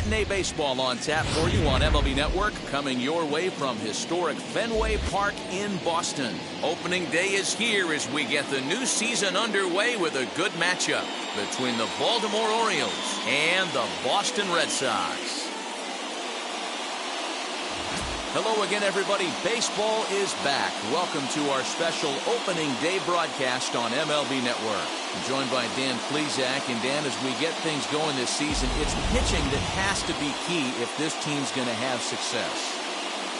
Matinee baseball on tap for you on MLB Network, coming your way from historic Fenway Park in Boston. Opening day is here as we get the new season underway with a good matchup between the Baltimore Orioles and the Boston Red Sox. Hello again, everybody. Baseball is back. Welcome to our special opening day broadcast on MLB Network. I'm joined by Dan Plesac. And Dan, as we get things going this season, it's pitching that has to be key if this team's going to have success.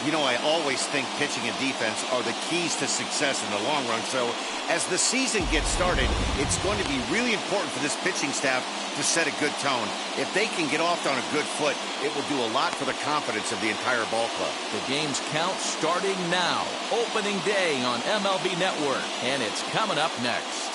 You know, I always think pitching and defense are the keys to success in the long run. So as the season gets started, it's going to be really important for this pitching staff to set a good tone. If they can get off on a good foot, it will do a lot for the confidence of the entire ball club. The game's count starting now. Opening day on MLB Network, and it's coming up next.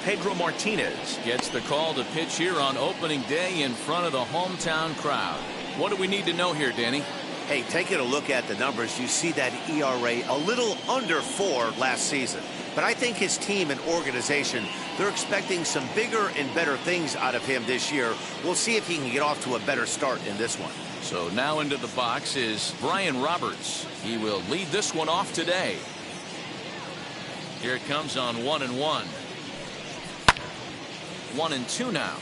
Pedro Martinez gets the call to pitch here on opening day in front of the hometown crowd. What do we need to know here, Danny? Hey, taking a look at the numbers, you see that ERA a little under 4 last season. But I think his team and organization, they're expecting some bigger and better things out of him this year. We'll see if he can get off to a better start in this one. So now into the box is Brian Roberts. He will lead this one off today. Here it comes on 1-1. 1-2 now.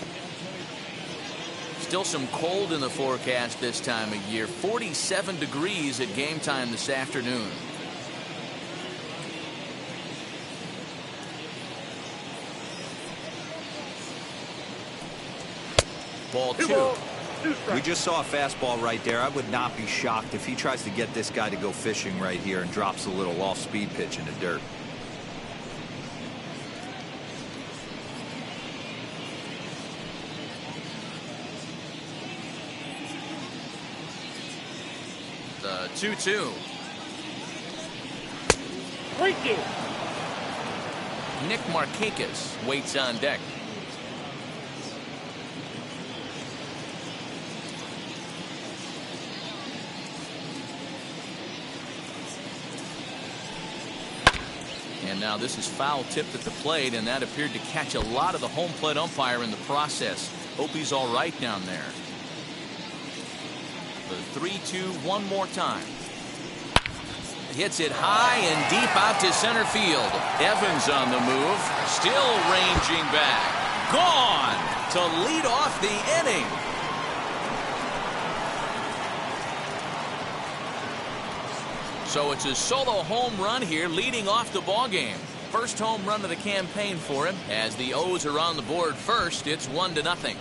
Still some cold in the forecast this time of year. 47 degrees at game time this afternoon. Ball 2. We just saw a fastball right there. I would not be shocked if he tries to get this guy to go fishing right here and drops a little off-speed pitch in the dirt. The 2-2. Nick Markakis waits on deck. And now this is foul tipped at the plate, and that appeared to catch a lot of the home plate umpire in the process. Hope he's all right down there. The 3-2 one more time. Hits it high and deep out to center field. Evans on the move, still ranging back. Gone to lead off the inning. So it's a solo home run here, leading off the ball game. First home run of the campaign for him. As the O's are on the board first, it's 1-0.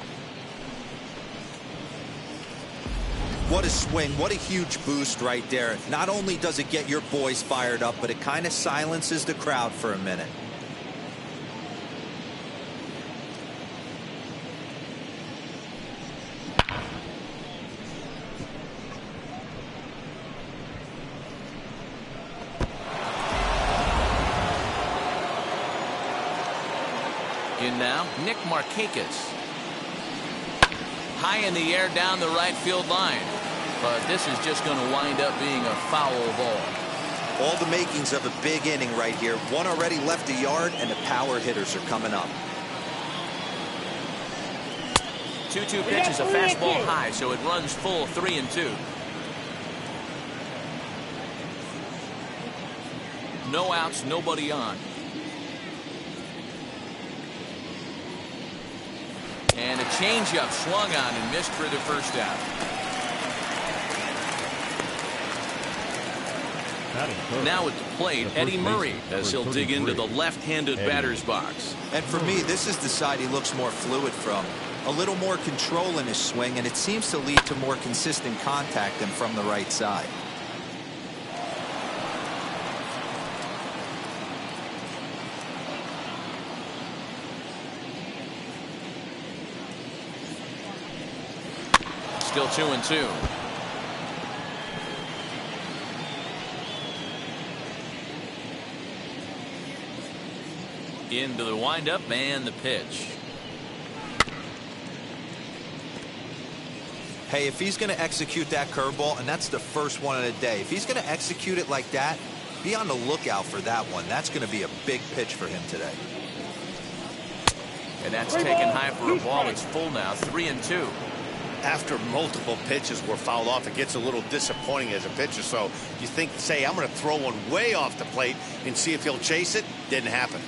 What a swing. What a huge boost right there. Not only does it get your boys fired up, but it kind of silences the crowd for a minute. In now, Nick Markakis. High in the air down the right field line. But this is just going to wind up being a foul ball. All the makings of a big inning right here. One already left the yard, and the power hitters are coming up. 2-2 pitch is a fastball high, so it runs full 3-2. No outs, nobody on. And a changeup swung on and missed for the first out. Now at the plate, Eddie Murray, as he'll dig into the left-handed batter's box. And for me, this is the side he looks more fluid from. A little more control in his swing, and it seems to lead to more consistent contact than from the right side. Still 2-2. Into the windup and the pitch. Hey, if he's going to execute that curveball, and that's the first one of the day, if he's going to execute it like that, be on the lookout for that one. That's going to be a big pitch for him today. And that's taken high for a ball. It's full now, 3-2. After multiple pitches were fouled off, it gets a little disappointing as a pitcher. So you think, say, I'm going to throw one way off the plate and see if he'll chase it. Didn't happen.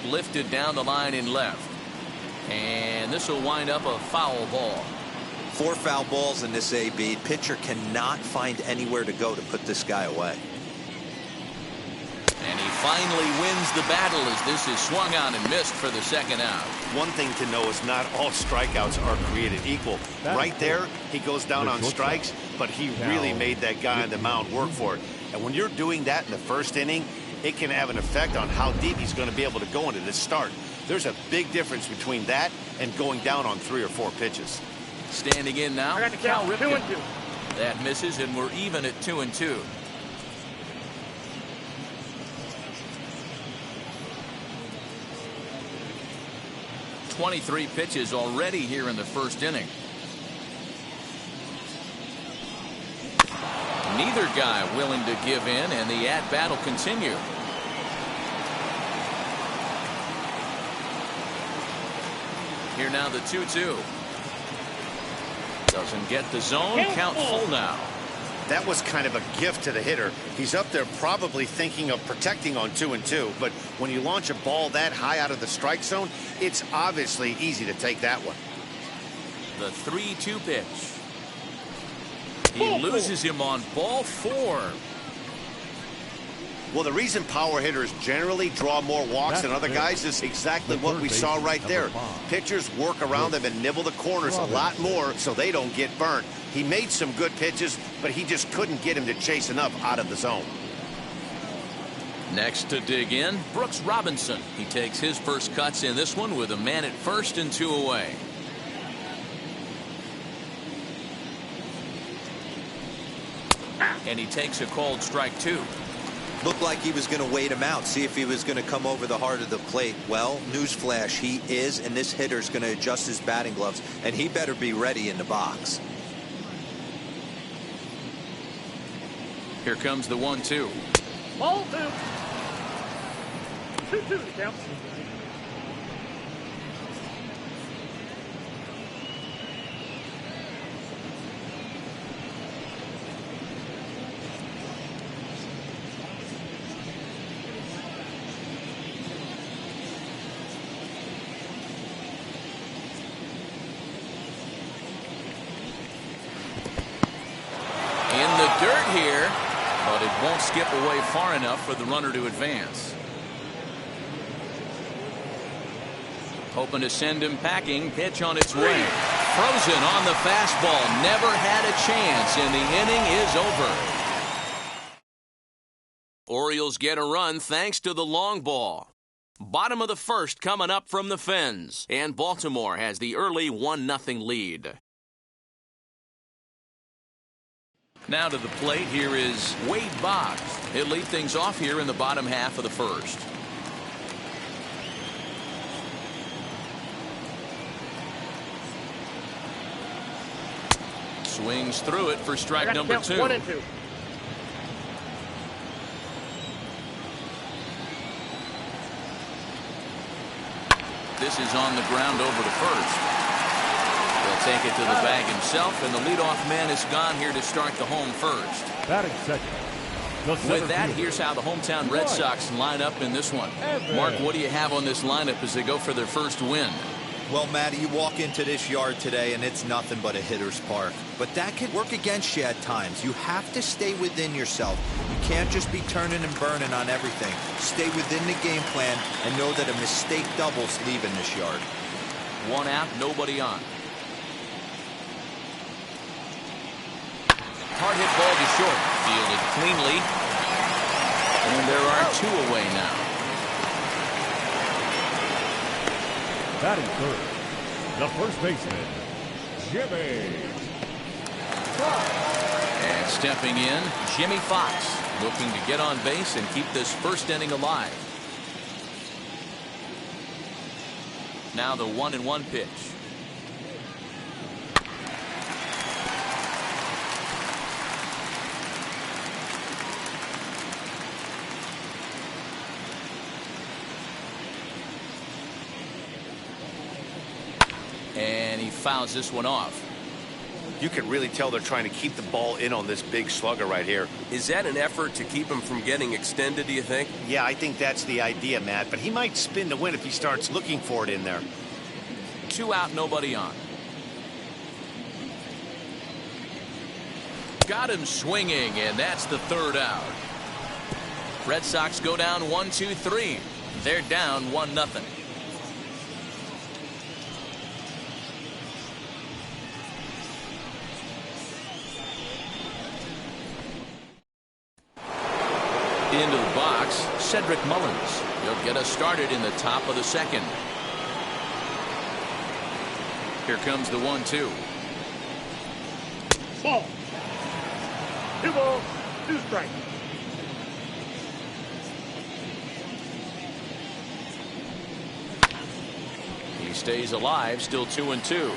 Lifted down the line in left. And this will wind up a foul ball. 4 foul balls in this AB. Pitcher cannot find anywhere to go to put this guy away. And he finally wins the battle as this is swung on and missed for the second out. One thing to know is not all strikeouts are created equal. Right there, he goes down on strikes, but he really made that guy on the mound work for it. And when you're doing that in the first inning, it can have an effect on how deep he's going to be able to go into this start. There's a big difference between that and going down on 3 or 4 pitches. Standing in now, Cal Ripken. That misses, and we're even at 2-2. "23 pitches already here in the first inning. Neither guy willing to give in, and the at-bat will continue. Here now the 2-2. Doesn't get the zone. Count full now. That was kind of a gift to the hitter. He's up there probably thinking of protecting on 2-2, but when you launch a ball that high out of the strike zone, it's obviously easy to take that one. The 3-2 pitch. He loses him on ball 4. Well, the reason power hitters generally draw more walks than other guys is exactly what we saw right there. Pitchers work around them and nibble the corners a lot more so they don't get burnt. He made some good pitches, but he just couldn't get him to chase enough out of the zone. Next to dig in, Brooks Robinson. He takes his first cuts in this one with a man at first and 2 away. And he takes a called strike 2. Looked like he was going to wait him out, see if he was going to come over the heart of the plate. Well, newsflash, he is, and this hitter's going to adjust his batting gloves, and he better be ready in the box. Here comes the 1-2. Ball 2. 2-2 count. Dirt here, but it won't skip away far enough for the runner to advance. Hoping to send him packing. Pitch on its way. Frozen on the fastball. Never had a chance, and the inning is over. Orioles get a run thanks to the long ball. Bottom of the first coming up from the Fens, and Baltimore has the early 1-0 lead. Now to the plate, here is Wade Boggs. He'll lead things off here in the bottom half of the first. Swings through it for strike number 2. 1 and 2. This is on the ground over to first. He'll take it to the bag himself, and the leadoff man is gone here to start the home first. Batting second. With that, here's how the hometown Red Sox line up in this one. Mark, what do you have on this lineup as they go for their first win? Well, Matty, you walk into this yard today, and it's nothing but a hitter's park. But that could work against you at times. You have to stay within yourself. You can't just be turning and burning on everything. Stay within the game plan and know that a mistake doubles leaving this yard. 1 out, nobody on. Hard hit ball to short. Fielded cleanly. And there are 2 away now. Batting third, the first baseman, Jimmy. And Stepping in, Jimmy Fox, looking to get on base and keep this first inning alive. Now the 1-1 pitch. And he fouls this one off. You can really tell they're trying to keep the ball in on this big slugger right here. Is that an effort to keep him from getting extended, do you think? Yeah, I think that's the idea, Matt. But he might spin to win if he starts looking for it in there. 2 out, nobody on. Got him swinging, and that's the 3rd out. Red Sox go down 1-2-3. They're down 1-0. Into the box, Cedric Mullins. He'll get us started in the top of the 2nd. Here comes the 1-2. Ball. 2 balls, 2 strikes. He stays alive, still 2-2.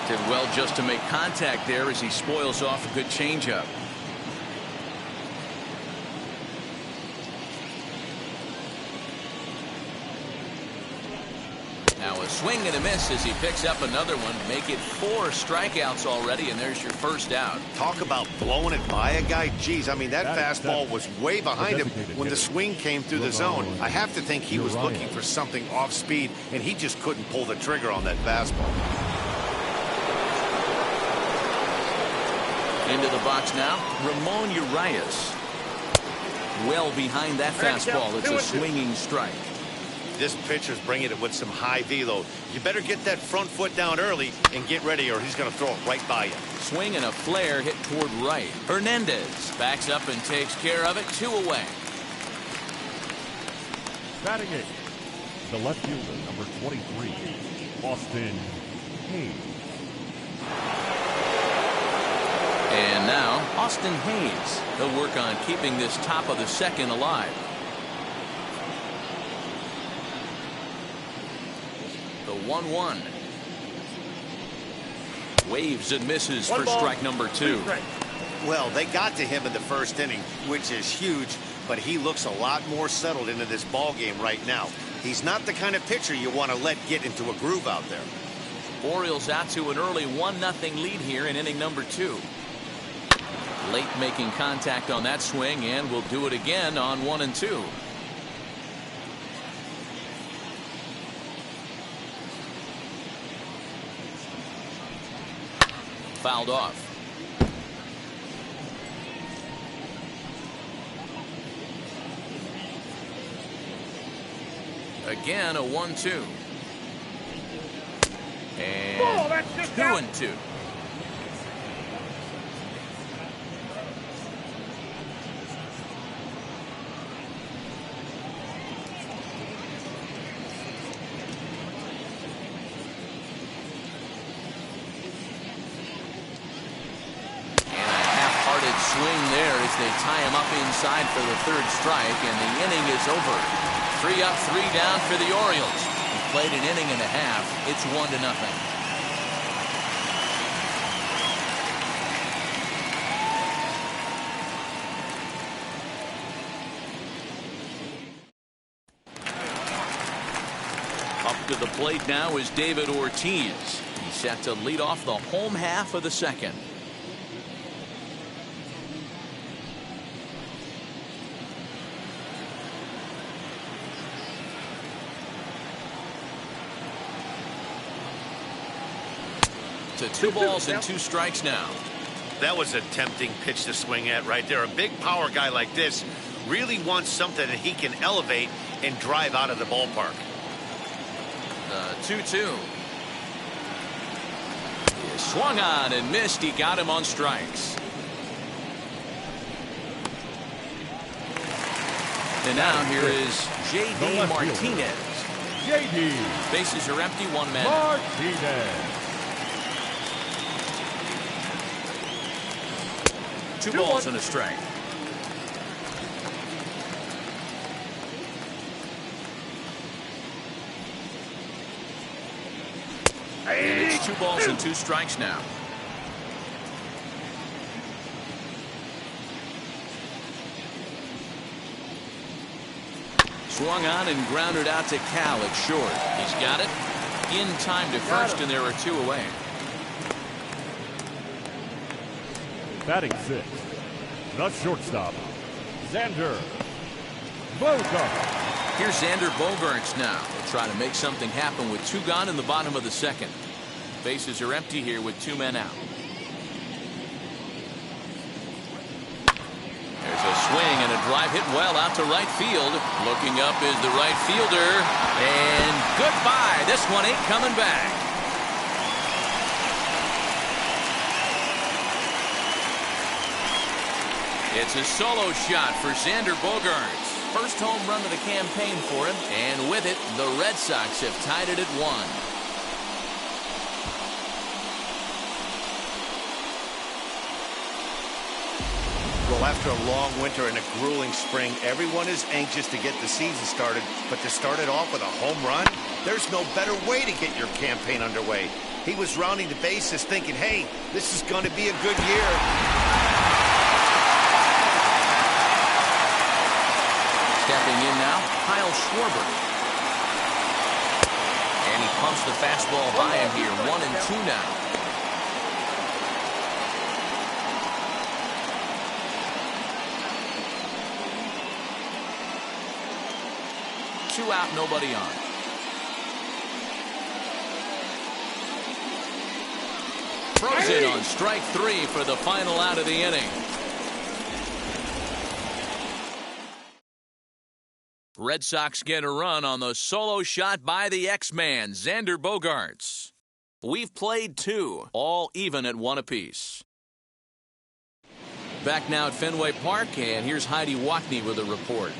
Did well just to make contact there as he spoils off a good changeup. Now a swing and a miss as he picks up another one. Make it 4 strikeouts already, and there's your first out. Talk about blowing it by a guy. Geez, I mean, that fastball was way behind him when the swing came through the zone. I have to think he was looking for something off speed, and he just couldn't pull the trigger on that fastball. Into the box now, Ramon Urias. Well behind that fastball. It's a swinging strike. This pitcher's bringing it with some high velo. You better get that front foot down early and get ready, or he's going to throw it right by you. Swing and a flare hit toward right. Hernandez backs up and takes care of it. 2 away. Batting 8th, the left fielder, number 23, Austin Hayes. And now Austin Hayes. He'll work on keeping this top of the 2nd alive. The 1-1. Waves and misses for strike number 2. Well, they got to him in the first inning, which is huge, but he looks a lot more settled into this ball game right now. He's not the kind of pitcher you want to let get into a groove out there. Orioles out to an early 1-0 lead here in inning number 2. Late making contact on that swing, and will do it again on 1 and 2. Fouled off. Again, a 1-2. And 2-2. Swing there as they tie him up inside for the 3rd strike, and the inning is over. 3 up, 3 down for the Orioles. He played an inning and a half. It's 1-0. Up to the plate now is David Ortiz. He's set to lead off the home half of the 2nd. To 2 balls and 2 strikes now. That was a tempting pitch to swing at right there. A big power guy like this really wants something that he can elevate and drive out of the ballpark. 2-2. He swung on and missed. He got him on strikes. And now here is J.D. Martinez. J.D. Bases are empty, one man. Martinez. 2 balls and a strike. And it's 2 balls and 2 strikes now. Swung on and grounded out to Cal at short. He's got it in time to first, and there are 2 away. Batting 6th, the shortstop, Xander Bogaerts. Here's Xander Bogaerts now. He'll try to make something happen with 2 gone in the bottom of the 2nd. Bases are empty here with 2 men out. There's a swing and a drive hit well out to right field. Looking up is the right fielder. And goodbye. This one ain't coming back. It's a solo shot for Xander Bogaerts. First home run of the campaign for him. And with it, the Red Sox have tied it at 1. Well, after a long winter and a grueling spring, everyone is anxious to get the season started. But to start it off with a home run, there's no better way to get your campaign underway. He was rounding the bases thinking, hey, this is going to be a good year. Stepping in now, Kyle Schwarber. And he pumps the fastball by him here. 1-2 now. Two out, nobody on. Throws it on strike 3 for the final out of the inning. Red Sox get a run on the solo shot by the X-Man, Xander Bogaerts. We've played 2, all even at 1 apiece. Back now at Fenway Park, and here's Heidi Wackney with a report.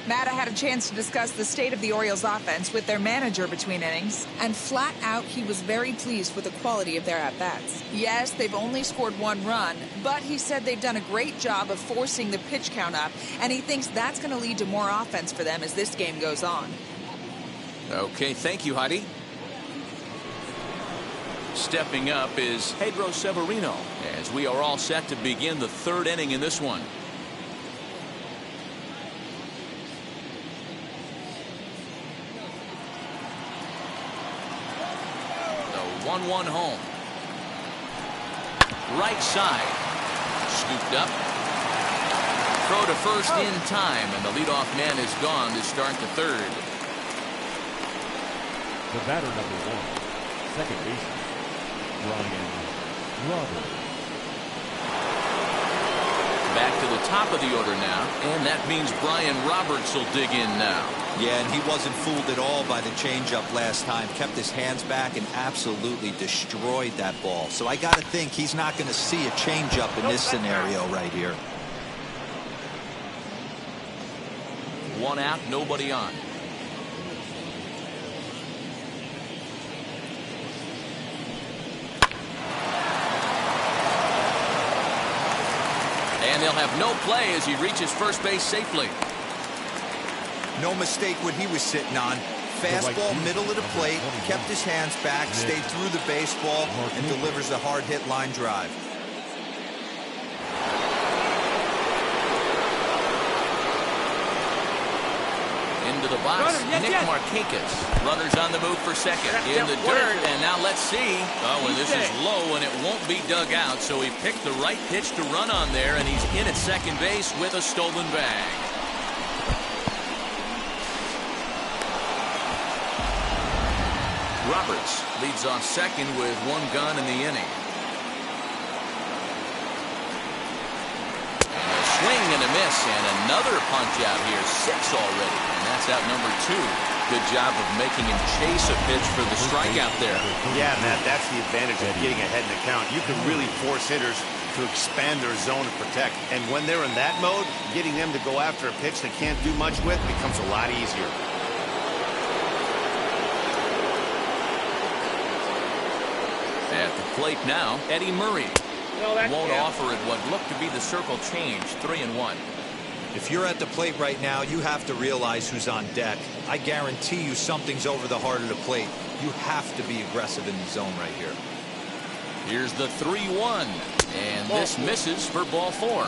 Matt, I had a chance to discuss the state of the Orioles offense with their manager between innings, and flat out he was very pleased with the quality of their at-bats. Yes, they've only scored 1 run, but he said they've done a great job of forcing the pitch count up, and he thinks that's going to lead to more offense for them as this game goes on. Okay, thank you, Heidi. Stepping up is Pedro Severino, as we are all set to begin the 3rd inning in this one. The 1-1 home. Right side. Scooped up. Throw to first in time, and the leadoff man is gone to start the 3rd. The batter number 1, second baseman, Brian Roberts. Back to the top of the order now, and that means Brian Roberts will dig in now. Yeah, and he wasn't fooled at all by the changeup last time. Kept his hands back and absolutely destroyed that ball. So I got to think he's not going to see a changeup in this scenario right here. 1 out, nobody on. And they'll have no play as he reaches first base safely. No mistake what he was sitting on. Fastball, middle of the plate, kept his hands back, stayed through the baseball, and delivers a hard hit line drive. Into the box, Nick Markakis. Runners on the move for second. In the dirt, and now let's see. Oh, and this is low, and it won't be dug out, so he picked the right pitch to run on there, and he's in at second base with a stolen bag. Roberts leads off second with 1 gun in the inning. And a swing and a miss, and another punch out here. 6 already, and that's out number 2. Good job of making him chase a pitch for the strikeout there. Yeah, Matt, that's the advantage of getting ahead in the count. You can really force hitters to expand their zone and protect. And when they're in that mode, getting them to go after a pitch they can't do much with becomes a lot easier. At the plate now, Eddie Murray. Won't offer it what looked to be the circle change, 3-1. If you're at the plate right now, you have to realize who's on deck. I guarantee you something's over the heart of the plate. You have to be aggressive in the zone right here. Here's the 3-1, and this misses for ball 4.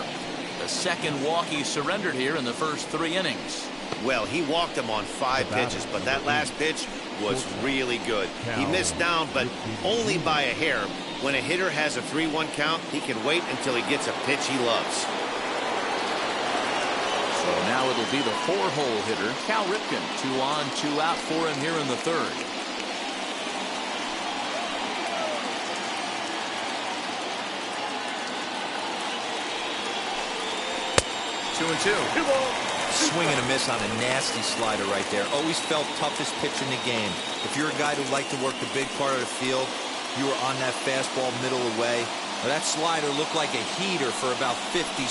The second walk he surrendered here in the first 3 innings. Well, he walked him on 5 pitches, but that last pitch was really good. He missed down, but only by a hair. When a hitter has a 3-1 count, he can wait until he gets a pitch he loves. So now it'll be the 4-hole hitter, Cal Ripken. 2 on, 2 out for him here in the 3rd. Two and two. Swing and a miss on a nasty slider right there. Always felt toughest pitch in the game. If you're a guy who liked to work the big part of the field, you were on that fastball middle away. Well, that slider looked like a heater for about 56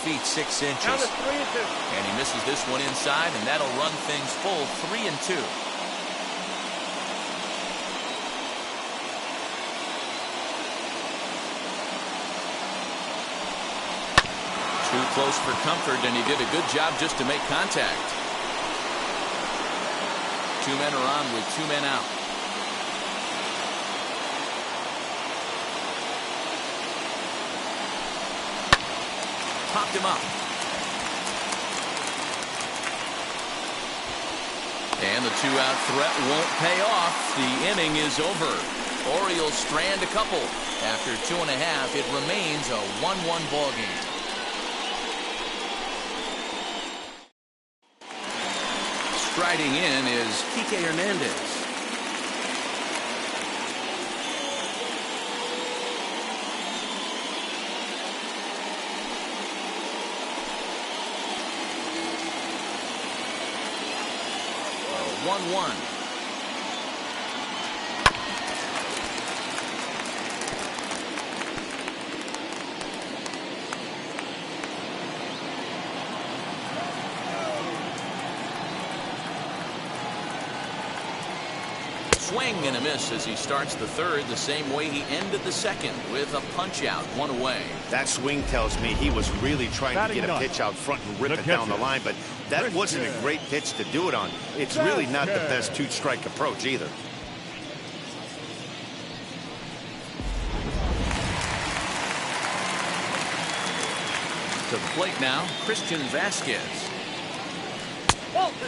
feet 6 inches. And he misses this one inside, and that'll run things full 3-2. Too close for comfort, and he did a good job just to make contact. 2 men are on with 2 men out. Popped him up. And the 2-out threat won't pay off. The inning is over. Orioles strand a couple. After 2.5, it remains a 1-1 ball game. Striding in is Kike Hernandez. A 1-1. Swing and a miss as he starts the 3rd the same way he ended the 2nd with a punch out, 1 away. That swing tells me he was really trying to get a pitch out front and rip it down the line, but that wasn't a great pitch to do it on. It's really not the best 2-strike approach either. To the plate now, Christian Vasquez.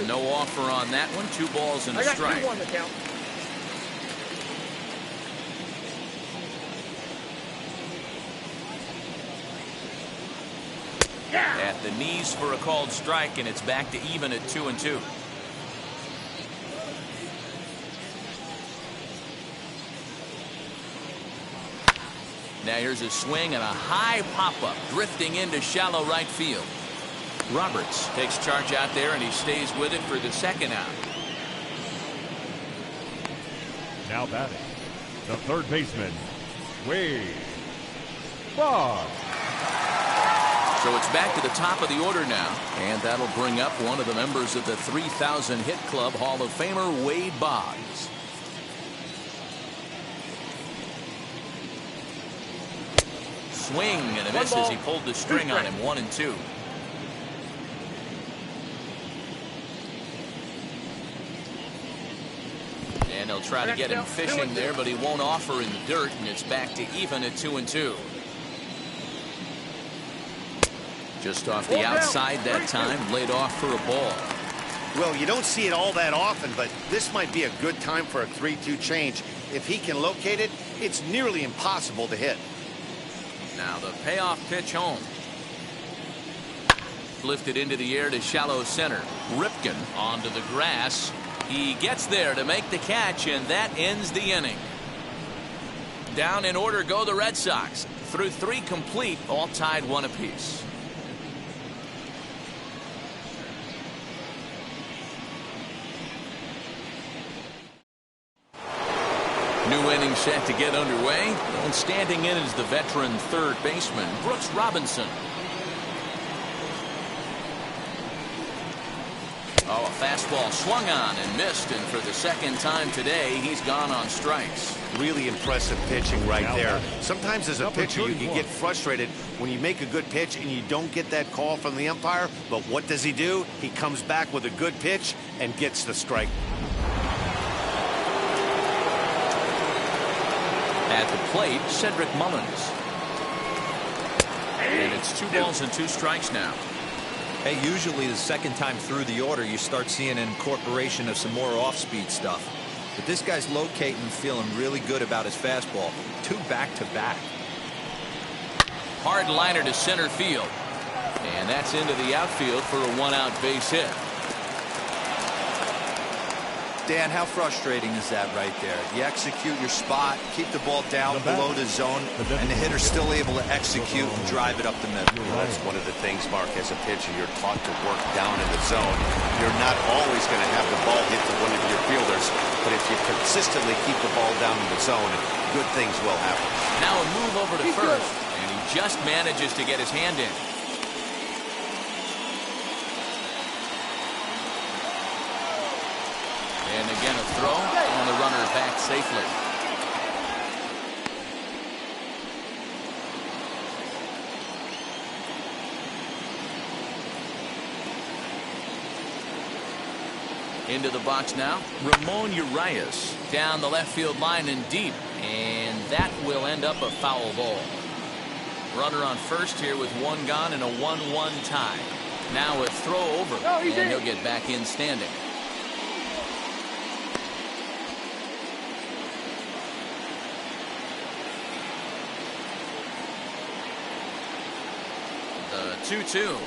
No offer on that one. 2 balls and a strike. At the knees for a called strike, and it's back to even at 2-2. Now here's a swing and a high pop-up drifting into shallow right field. Roberts takes charge out there, and he stays with it for the 2nd out. Now batting, the 3rd baseman, Wade Boggs. So it's back to the top of the order now, and that'll bring up one of the members of the 3,000 hit club, Hall of Famer Wade Boggs. Swing and a miss as he pulled the string on him, 1-2. And they'll try to get him fishing there, but he won't offer in the dirt, and it's back to even at 2-2. Just off the outside that time, laid off for a ball. Well, you don't see it all that often, but this might be a good time for a 3-2 change. If he can locate it, it's nearly impossible to hit. Now the payoff pitch home. Lifted into the air to shallow center. Ripken onto the grass. He gets there to make the catch, and that ends the inning. Down in order go the Red Sox. Through 3 complete, all tied 1 apiece. New inning set to get underway, and standing in is the veteran third baseman, Brooks Robinson. Oh, a fastball swung on and missed, and for the second time today, he's gone on strikes. Really impressive pitching right there. Sometimes as a pitcher, you can get frustrated when you make a good pitch and you don't get that call from the umpire. But what does he do? He comes back with a good pitch and gets the strike. At the plate, Cedric Mullins. And it's 2 balls and 2 strikes now. Hey, usually the second time through the order, you start seeing an incorporation of some more off-speed stuff. But this guy's locating and feeling really good about his fastball. 2 back-to-back. Hard liner to center field. And that's into the outfield for a 1-out base hit. Dan, how frustrating is that right there? You execute your spot, keep the ball down below the zone, and the hitter's still able to execute and drive it up the middle. That's one of the things, Mark, as a pitcher, you're taught to work down in the zone. You're not always going to have the ball hit to one of your fielders, but if you consistently keep the ball down in the zone, good things will happen. Now a move over to first, and he just manages to get his hand in. And again, a throw, and the runner back safely. Into the box now, Ramon Urias down the left field line and deep, and that will end up a foul ball. Runner on first here with 1 gone and a 1-1 tie. Now a throw over, and he'll get back in standing. The 2-2.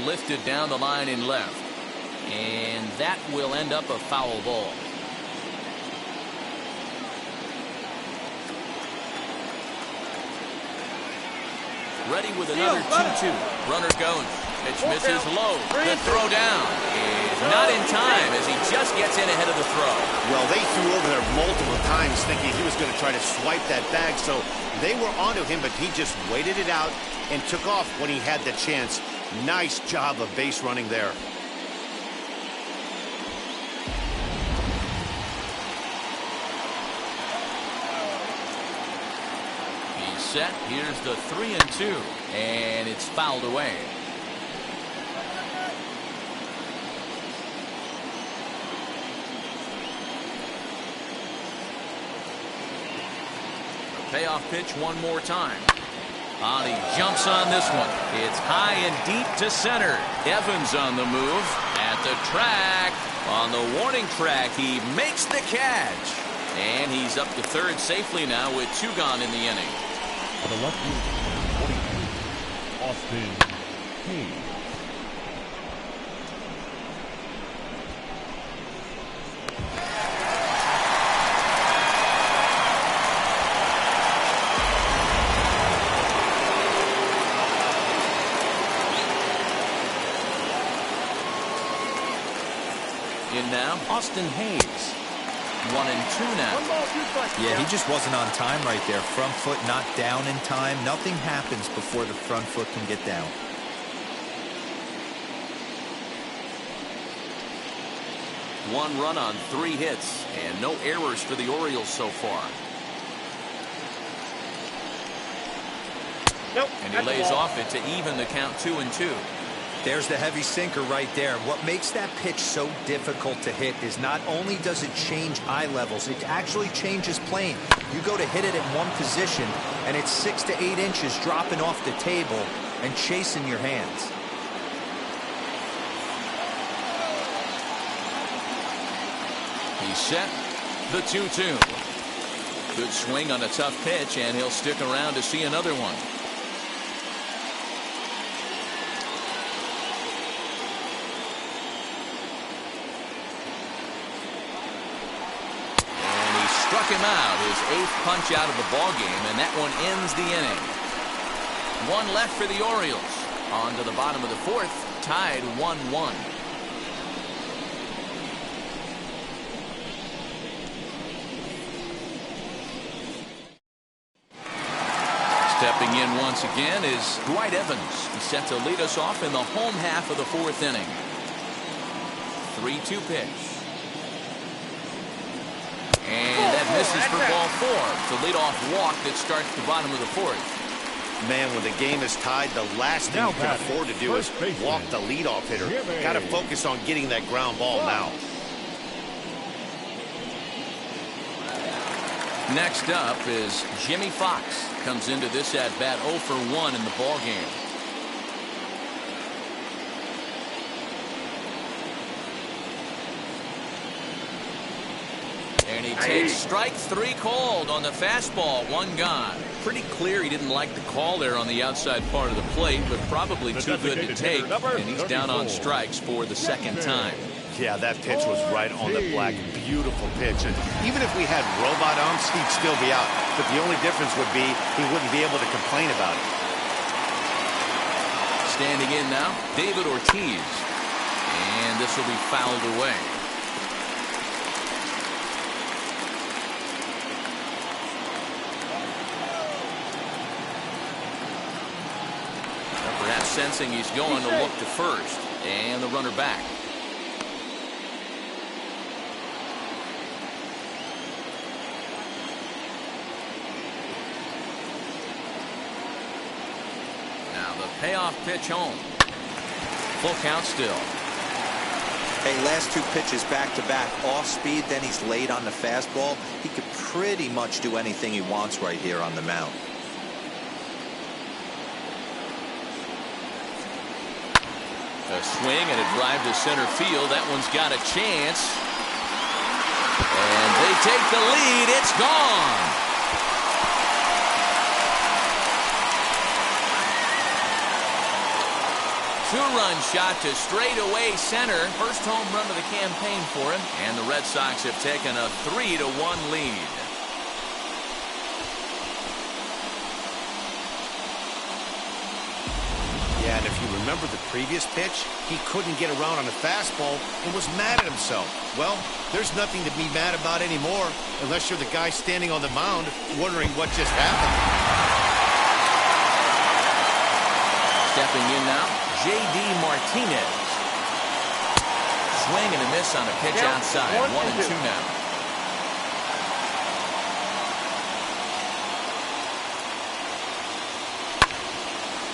Lifted down the line in left. And that will end up a foul ball. Ready with another 2-2. Runner goes. Pitch misses low. The throw down is not in time as he just gets in ahead of the throw. Well, they threw over there multiple times thinking he was going to try to swipe that bag, so they were onto him, but he just waited it out and took off when he had the chance. Nice job of base running there. He's set. Here's the 3-2, and it's fouled away. Payoff pitch one more time. He jumps on this one. It's high and deep to center. Evans on the move. At the track. On the warning track, he makes the catch. And he's up to third safely now with 2 gone in the inning. For the left fielder, 42, Austin Hayes. In now, Austin Hayes. 1-2 now. Yeah, he just wasn't on time right there. Front foot not down in time. Nothing happens before the front foot can get down. One run on 3 hits and no errors for the Orioles so far. And he lays off it to even the count 2-2. There's the heavy sinker right there. What makes that pitch so difficult to hit is not only does it change eye levels, it actually changes plane. You go to hit it at one position, and it's 6 to 8 inches dropping off the table and chasing your hands. He's set. The 2-2. Good swing on a tough pitch, and he'll stick around to see another one. Struck him out, his 8th punch out of the ball game, and that one ends the inning. 1 left for the Orioles. On to the bottom of the 4th, tied 1-1. Stepping in once again is Dwight Evans. He's set to lead us off in the home half of the fourth inning. 3-2 pitch. And that misses for ball 4. It's a leadoff walk that starts the bottom of the fourth. Man, when the game is tied, the last thing you can afford to do is walk the leadoff hitter. Got to focus on getting that ground ball now. Next up is Jimmy Fox. Comes into this at bat 0 for 1 in the ball game. And he takes strike 3 called on the fastball. 1 gone. Pretty clear he didn't like the call there on the outside part of the plate, but probably too good to take. And he's down on strikes for the second time. Yeah, that pitch was right on the black. Beautiful pitch. And even if we had robot arms, he'd still be out. But the only difference would be he wouldn't be able to complain about it. Standing in now, David Ortiz. And this will be fouled away. Perhaps sensing he's going to look to first. And the runner back. Payoff pitch home. Full count still. Hey, last 2 pitches back-to-back. Off speed, then he's late on the fastball. He could pretty much do anything he wants right here on the mound. A swing and a drive to center field. That one's got a chance. And they take the lead. It's gone. 2-run shot to straightaway center. First home run of the campaign for him. And the Red Sox have taken a 3-1 lead. Yeah, and if you remember the previous pitch, he couldn't get around on a fastball and was mad at himself. Well, there's nothing to be mad about anymore unless you're the guy standing on the mound wondering what just happened. Stepping in now, J.D. Martinez. Swing and a miss on a pitch outside. 1-2 now.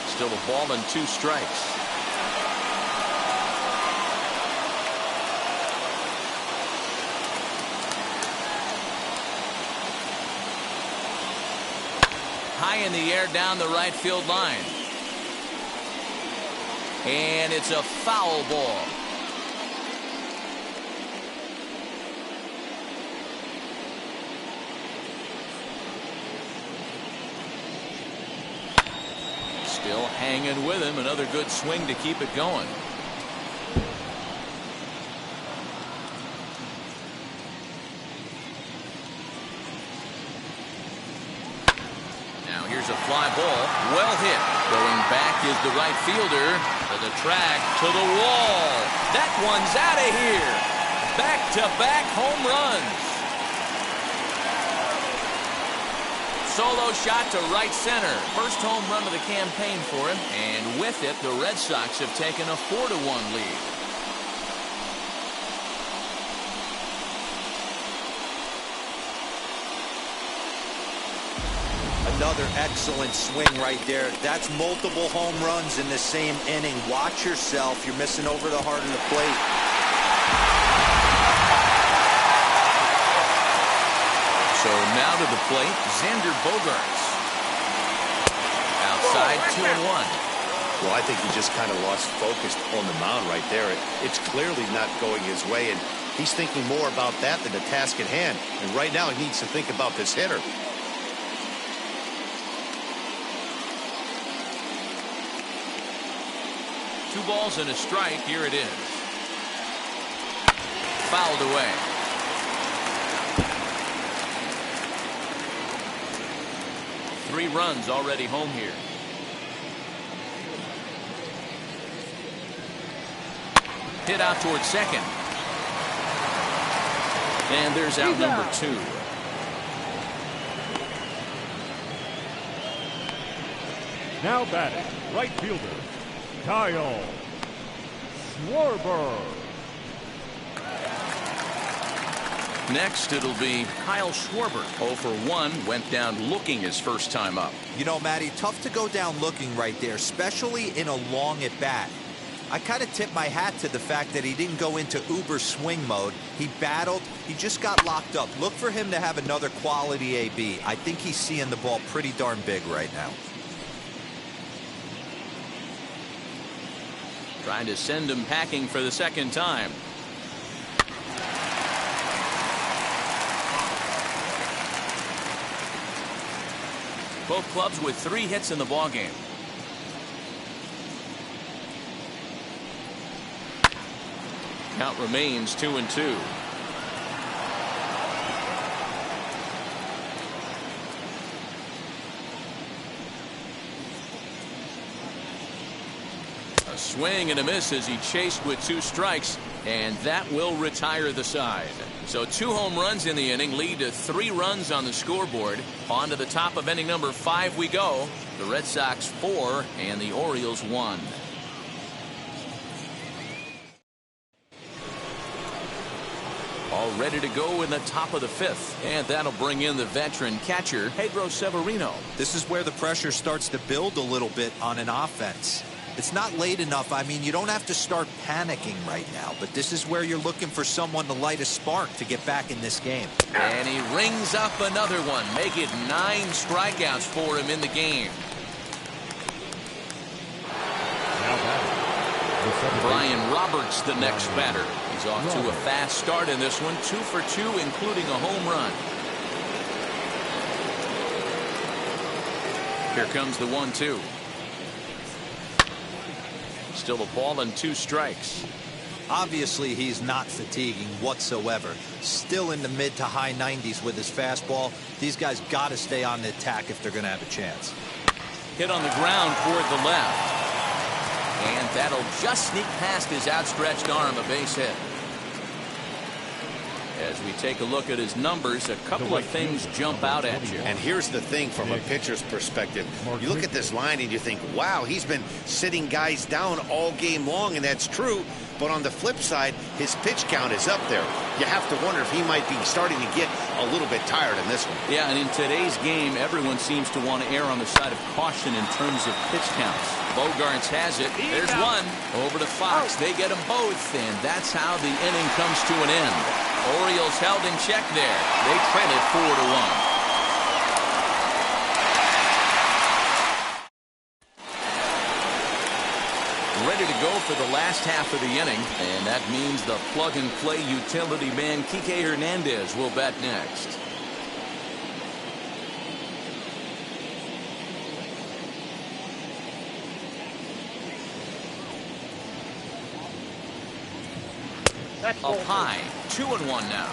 Still a ball and 2 strikes. High in the air down the right field line. And it's a foul ball. Still hanging with him. Another good swing to keep it going. Now here's a fly ball. Well hit. Going back is the right fielder. To the track, to the wall. That one's out of here. Back-to-back home runs. Solo shot to right center. First home run of the campaign for him. And with it, the Red Sox have taken a 4-1 lead. Another excellent swing right there. That's multiple home runs in the same inning. Watch yourself. You're missing over the heart of the plate. So now to the plate, Xander Bogaerts. Outside, 2-1. Well, I think he just kind of lost focus on the mound right there. It's clearly not going his way, and he's thinking more about that than the task at hand. And right now he needs to think about this hitter. Two balls and a strike. Here it is. Fouled away. Three runs already home here. Hit out towards second. And there's out number 2. Now batting, right fielder, Kyle Schwarber. Next, it'll be Kyle Schwarber. 0 for 1, went down looking his first time up. You know, Matty, tough to go down looking right there, especially in a long at bat. I kind of tip my hat to the fact that he didn't go into uber swing mode. He battled. He just got locked up. Look for him to have another quality AB. I think he's seeing the ball pretty darn big right now. Trying to send him packing for the second time. Both clubs with 3 hits in the ballgame. Count remains 2-2. A swing and a miss as he chased with 2 strikes, and that will retire the side. So 2 home runs in the inning lead to 3 runs on the scoreboard. On to the top of inning number 5 we go. The Red Sox 4 and the Orioles 1. All ready to go in the top of the 5th, and that'll bring in the veteran catcher Pedro Severino. This is where the pressure starts to build a little bit on an offense. It's not late enough. I mean, you don't have to start panicking right now, but this is where you're looking for someone to light a spark to get back in this game. And he rings up another one. Make it 9 strikeouts for him in the game. Brian Roberts, the next batter. He's off to a fast start in this one. 2 for 2, including a home run. Here comes the 1-2. Still a ball and 2 strikes. Obviously, he's not fatiguing whatsoever. Still in the mid to high 90s with his fastball. These guys got to stay on the attack if they're going to have a chance. Hit on the ground toward the left. And that'll just sneak past his outstretched arm, a base hit. As we take a look at his numbers, a couple of things jump out at you. And here's the thing from a pitcher's perspective. You look at this line and you think, wow, he's been sitting guys down all game long, and that's true. But on the flip side, his pitch count is up there. You have to wonder if he might be starting to get a little bit tired in this one. Yeah, and in today's game, everyone seems to want to err on the side of caution in terms of pitch counts. Bogarts has it. There's one. Over to Fox. They get them both, and that's how the inning comes to an end. Orioles held in check there. They trail it 4-1. Ready to go for the last half of the inning, and that means the plug-and-play utility man Kike Hernandez will bat next. Up high, 2-1 now.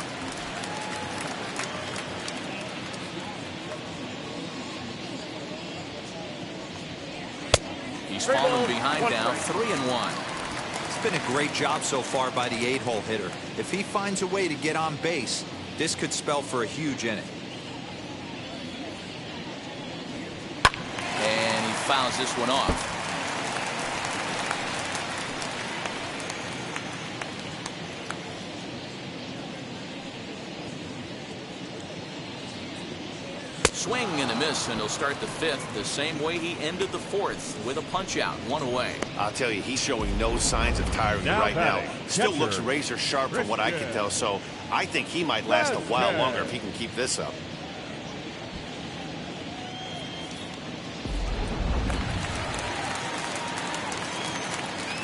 He's fallen behind now, 3-1. It's been a great job so far by the 8-hole hitter. If he finds a way to get on base, this could spell for a huge inning. And he fouls this one off. Swing and a miss, and he'll start the 5th the same way he ended the 4th with a punch out, 1 away. I'll tell you, he's showing no signs of tiring right now. Still looks razor sharp from what I can tell, so I think he might last a while longer if he can keep this up.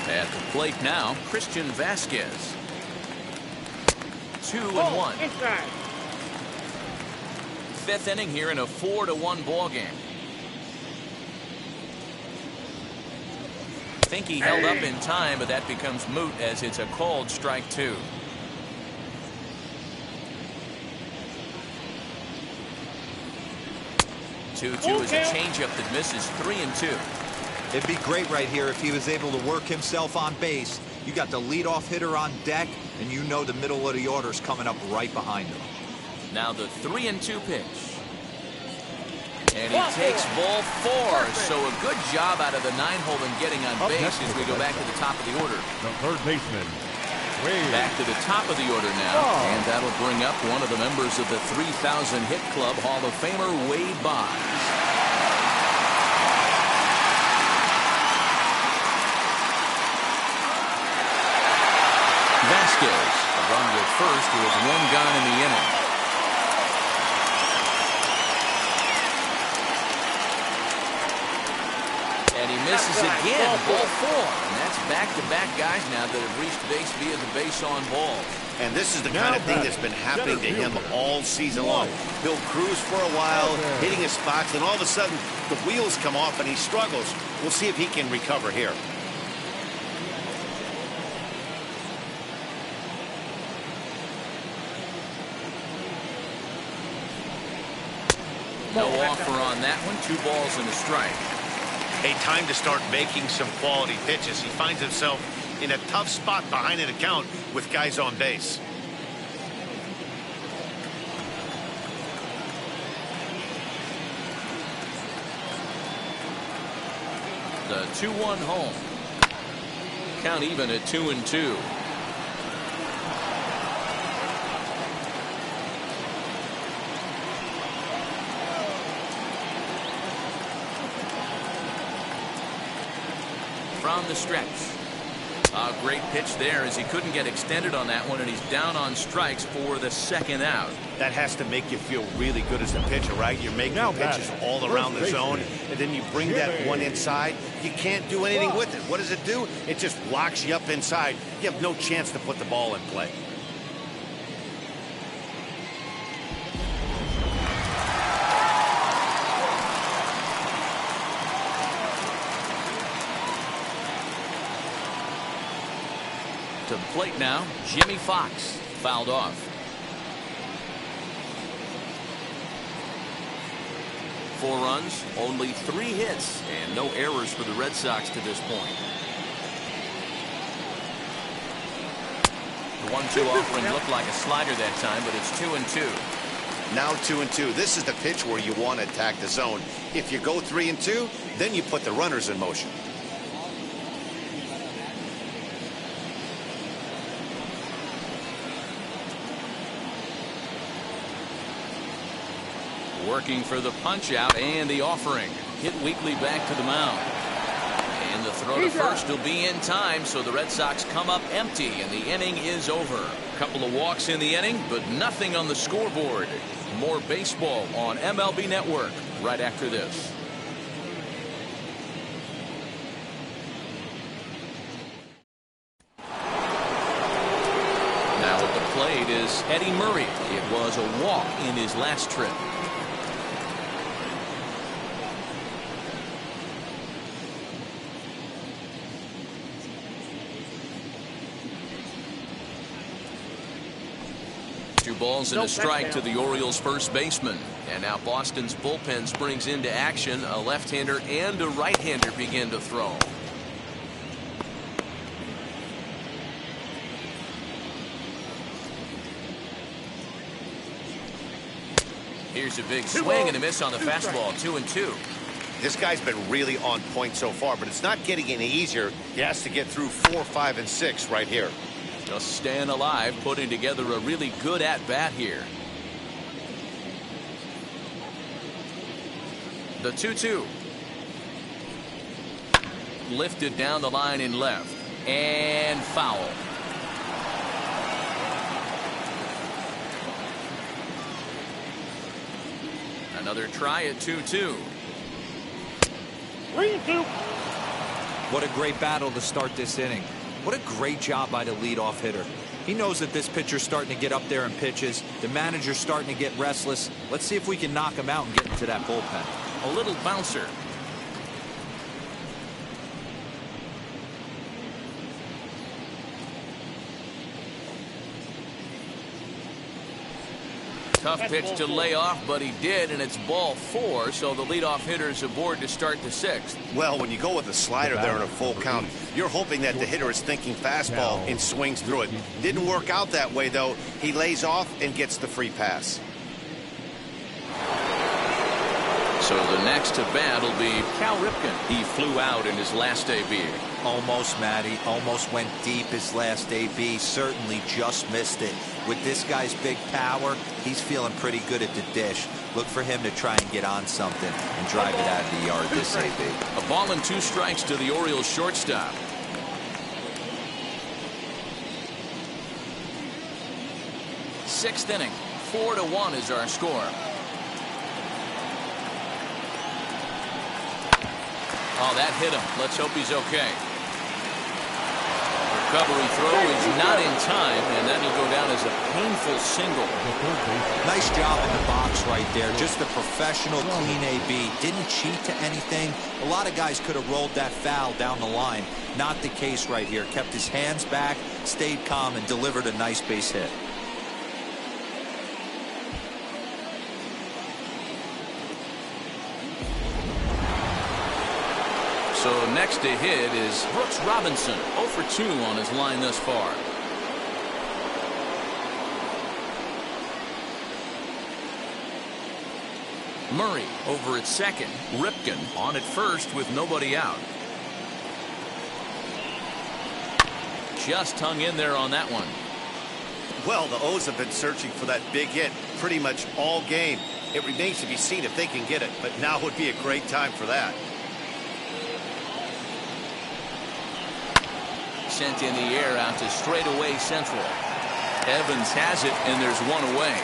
At the plate now, Christian Vasquez. 2-1. 5th inning here in a 4-1 ball game. I think he held up in time, but that becomes moot as it's a called strike 2. Two is a changeup that misses 3-2. It'd be great right here if he was able to work himself on base. You got the leadoff hitter on deck, and you know the middle of the order is coming up right behind him. Now the 3-2 pitch. And he takes ball 4. So a good job out of the 9-hole in getting on base as we go back to the top of the order. The third baseman, Back to the top of the order now. And that'll bring up one of the members of the 3,000 hit club, Hall of Famer Wade Boggs. Vasquez, a run with first with 1 gone in the inning. And he misses again, ball 4. And that's back-to-back guys now that have reached base via the base on ball. And this is the kind of thing that's been happening to him all season long. He'll cruise for a while, hitting his spots, and all of a sudden the wheels come off and he struggles. We'll see if he can recover here. No offer on that one. 2 balls and a strike. A time to start making some quality pitches. He finds himself in a tough spot behind an account with guys on base. The 2-1 home. Count even at 2-2. From the stretch. A great pitch there as he couldn't get extended on that one, and he's down on strikes for the 2nd out. That has to make you feel really good as a pitcher, right? You're making pitches all around the zone, and then you bring that one inside. You can't do anything with it. What does it do? It just locks you up inside. You have no chance to put the ball in play. To the plate now, Jimmy Fox fouled off. Four runs, only 3 hits, and no errors for the Red Sox to this point. The 1-2 offering looked like a slider that time, but it's 2-2. Now 2-2. This is the pitch where you want to attack the zone. If you go 3-2, then you put the runners in motion. Working for the punch out and the offering. Hit weakly back to the mound. And the throw to first will be in time, so the Red Sox come up empty and the inning is over. A couple of walks in the inning, but nothing on the scoreboard. More baseball on MLB Network right after this. Now at the plate is Eddie Murray. It was a walk in his last trip. Two balls and a strike to the Orioles first baseman. And now Boston's bullpen springs into action. A left-hander and a right-hander begin to throw. Here's a big swing and a miss on the fastball. 2-2. This guy's been really on point so far, but it's not getting any easier. He has to get through 4, 5, and 6 right here. Just staying alive, putting together a really good at-bat here. The 2-2. Lifted down the line in left. And foul. Another try at 2-2. What a great battle to start this inning. What a great job by the leadoff hitter. He knows that this pitcher's starting to get up there in pitches. The manager's starting to get restless. Let's see if we can knock him out and get into that bullpen. A little bouncer. Tough pitch to lay off, but he did, and it's ball 4, so the leadoff hitter's aboard to start the 6th. Well, when you go with a slider there in a full count, you're hoping that the hitter is thinking fastball and swings through it. Didn't work out that way, though. He lays off and gets the free pass. So the next to bat will be Cal Ripken. He flew out in his last AB. Almost, Matty. Almost went deep his last AB. Certainly just missed it. With this guy's big power, he's feeling pretty good at the dish. Look for him to try and get on something and drive it out of the yard this AB. A ball and 2 strikes to the Orioles shortstop. Sixth inning. 4-1 is our score. Oh, that hit him. Let's hope he's okay. Recovery throw is not in time, and that'll go down as a painful single. Nice job in the box right there. Just a professional, clean AB. Didn't cheat to anything. A lot of guys could have rolled that foul down the line. Not the case right here. Kept his hands back, stayed calm, and delivered a nice base hit. So next to hit is Brooks Robinson, 0 for 2 on his line thus far. Murray over at second. Ripken on at first with nobody out. Just hung in there on that one. Well, the O's have been searching for that big hit pretty much all game. It remains to be seen if they can get it, but now would be a great time for that. Sent in the air out to straightaway central. Evans has it, and there's one away.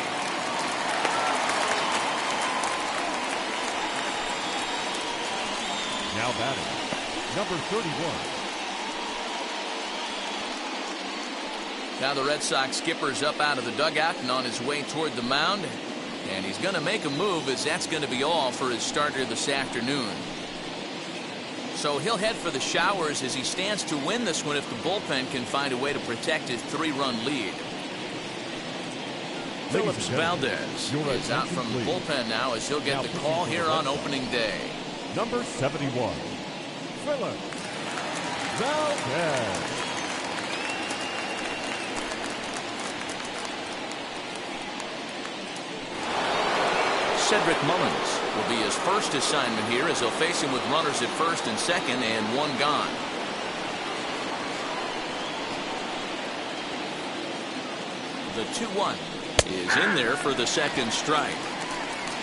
Now batting, number 31. Now the Red Sox skipper's up out of the dugout and on his way toward the mound. And he's going to make a move, as that's going to be all for his starter this afternoon. So he'll head for the showers as he stands to win this one if the bullpen can find a way to protect his 3-run lead. Phillips Valdez is out from the bullpen now as he'll get the call here on opening day. Number 71, Phillips Valdez. Cedric Mullins will be his first assignment here as he'll face him with runners at first and second and one gone. The 2-1 is in there for the second strike.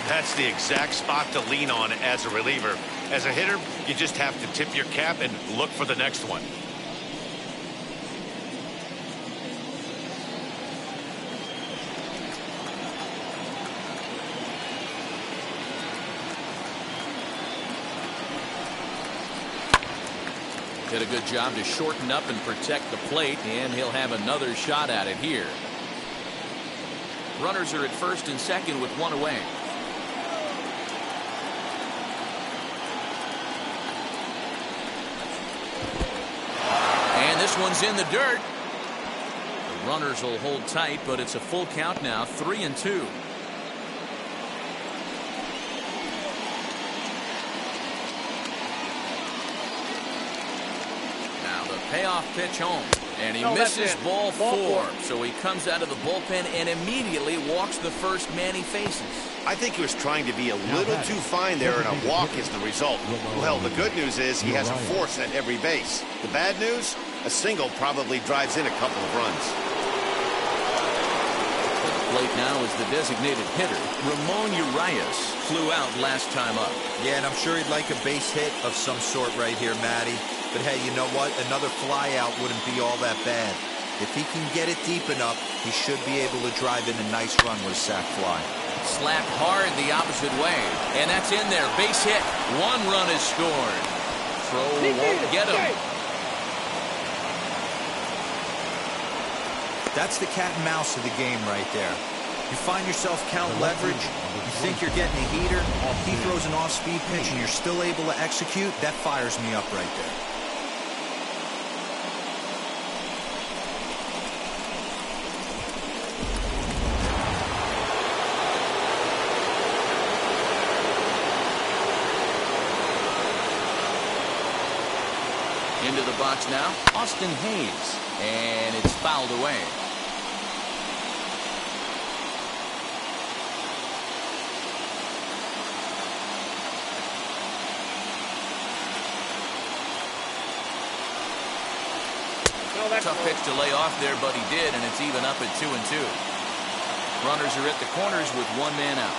That's the exact spot to lean on as a reliever. As a hitter, you just have to tip your cap and look for the next one. Did a good job to shorten up and protect the plate, and he'll have another shot at it here. Runners are at first and second with one away. And this one's in the dirt. The runners will hold tight, but it's a full count now, 3-2. Payoff pitch home, and he misses ball 4. So he comes out of the bullpen and immediately walks the first man he faces. I think he was trying to be a little too fine there, and a walk is the result. Well, the good news is he has a force at every base. The bad news, a single probably drives in a couple of runs. At the plate now is the designated hitter. Ramon Urias flew out last time up. Yeah, and I'm sure he'd like a base hit of some sort right here, Matty. But hey, you know what? Another flyout wouldn't be all that bad. If he can get it deep enough, he should be able to drive in a nice run with a sac fly. Slapped hard the opposite way, and that's in there. Base hit. 1 run is scored. Throw won't get him. That's the cat and mouse of the game right there. You find yourself count leverage, you think you're getting a heater, he throws an off-speed pitch and you're still able to execute, that fires me up right there. Into the box now, Austin Hayes, and it's fouled away. Tough pitch to lay off there, but he did, and it's even up at 2-2. Runners are at the corners with one man out.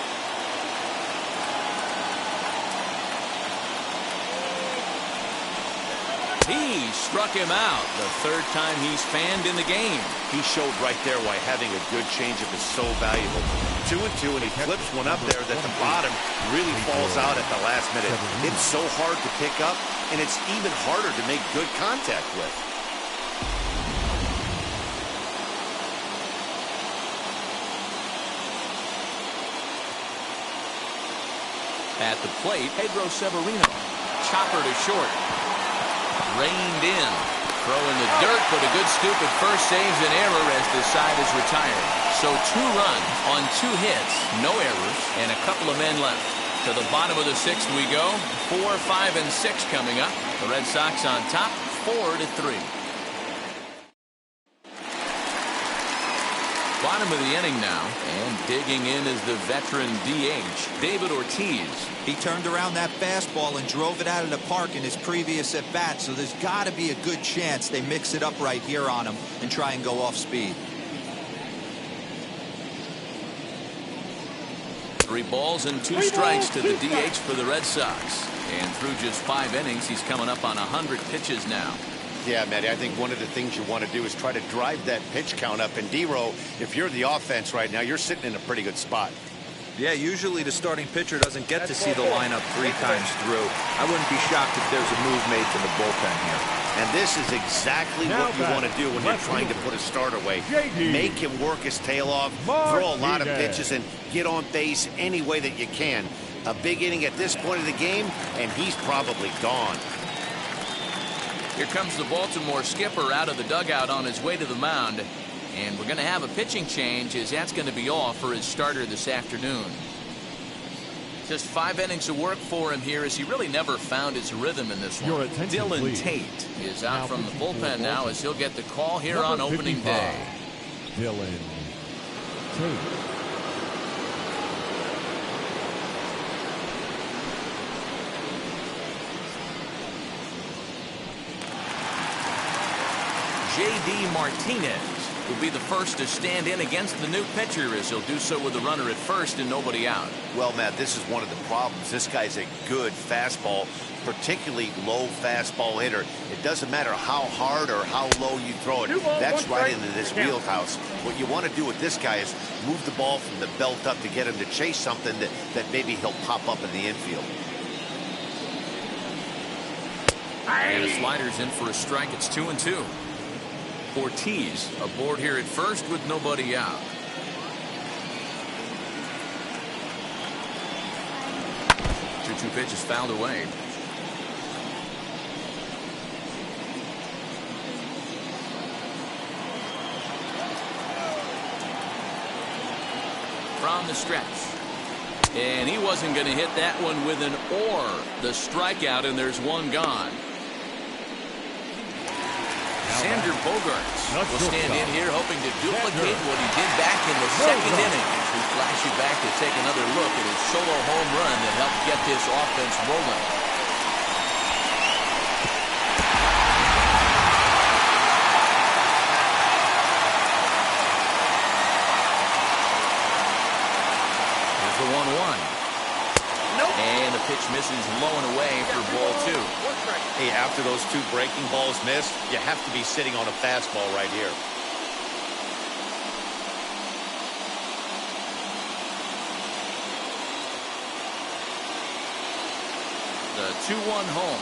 He struck him out. The third time he's fanned in the game. He showed right there why having a good changeup is so valuable. 2-2, and he flips one up there that the bottom really falls out at the last minute. It's so hard to pick up, and it's even harder to make good contact with. At the plate, Pedro Severino. Chopper to short. Reined in. Throw in the dirt, but a good scoop at first saves an error as the side is retired. So 2 runs on 2 hits, no errors, and a couple of men left. To the bottom of the 6th we go. 4, 5, and 6 coming up. The Red Sox on top, 4-3. Bottom of the inning now, and digging in is the veteran DH, David Ortiz. He turned around that fastball and drove it out of the park in his previous at-bat, so there's got to be a good chance they mix it up right here on him and try and go off speed. 3 balls and 2 strikes to the DH for the Red Sox. And through just 5 innings, he's coming up on 100 pitches now. Yeah, Matty, I think one of the things you want to do is try to drive that pitch count up. And D-Row, if you're the offense right now, you're sitting in a pretty good spot. Yeah, usually the starting pitcher doesn't get to see the lineup 3 times through. I wouldn't be shocked if there's a move made to the bullpen here. And this is exactly what you want to do when you're trying to put a start away. Make him work his tail off, throw a lot of pitches, and get on base any way that you can. A big inning at this point of the game, and he's probably gone. Here comes the Baltimore skipper out of the dugout on his way to the mound. And we're going to have a pitching change, as that's going to be all for his starter this afternoon. Just 5 innings of work for him here, as he really never found his rhythm in this one. Dylan Tate is out from the bullpen now, as he'll get the call here on opening day. Dylan Tate. J.D. Martinez will be the first to stand in against the new pitcher, as he'll do so with a runner at first and nobody out. Well, Matt, this is one of the problems. This guy's a good fastball, particularly low fastball hitter. It doesn't matter how hard or how low you throw it. That's right into this wheelhouse. What you want to do with this guy is move the ball from the belt up to get him to chase something that maybe he'll pop up in the infield. And the slider's in for a strike. It's 2-2. Ortiz aboard here at first with nobody out. Two pitches fouled away. From the stretch. And he wasn't going to hit that one with an or. The strikeout, and there's one gone. Sander Bogaerts will stand in here hoping to duplicate what he did back in the 2nd inning. We flash you back to take another look at his solo home run that helped get this offense rolling. Here's the 1-1. And the pitch misses low and away for ball 2. Hey, after those 2 breaking balls missed, you have to be sitting on a fastball right here. The 2-1 home.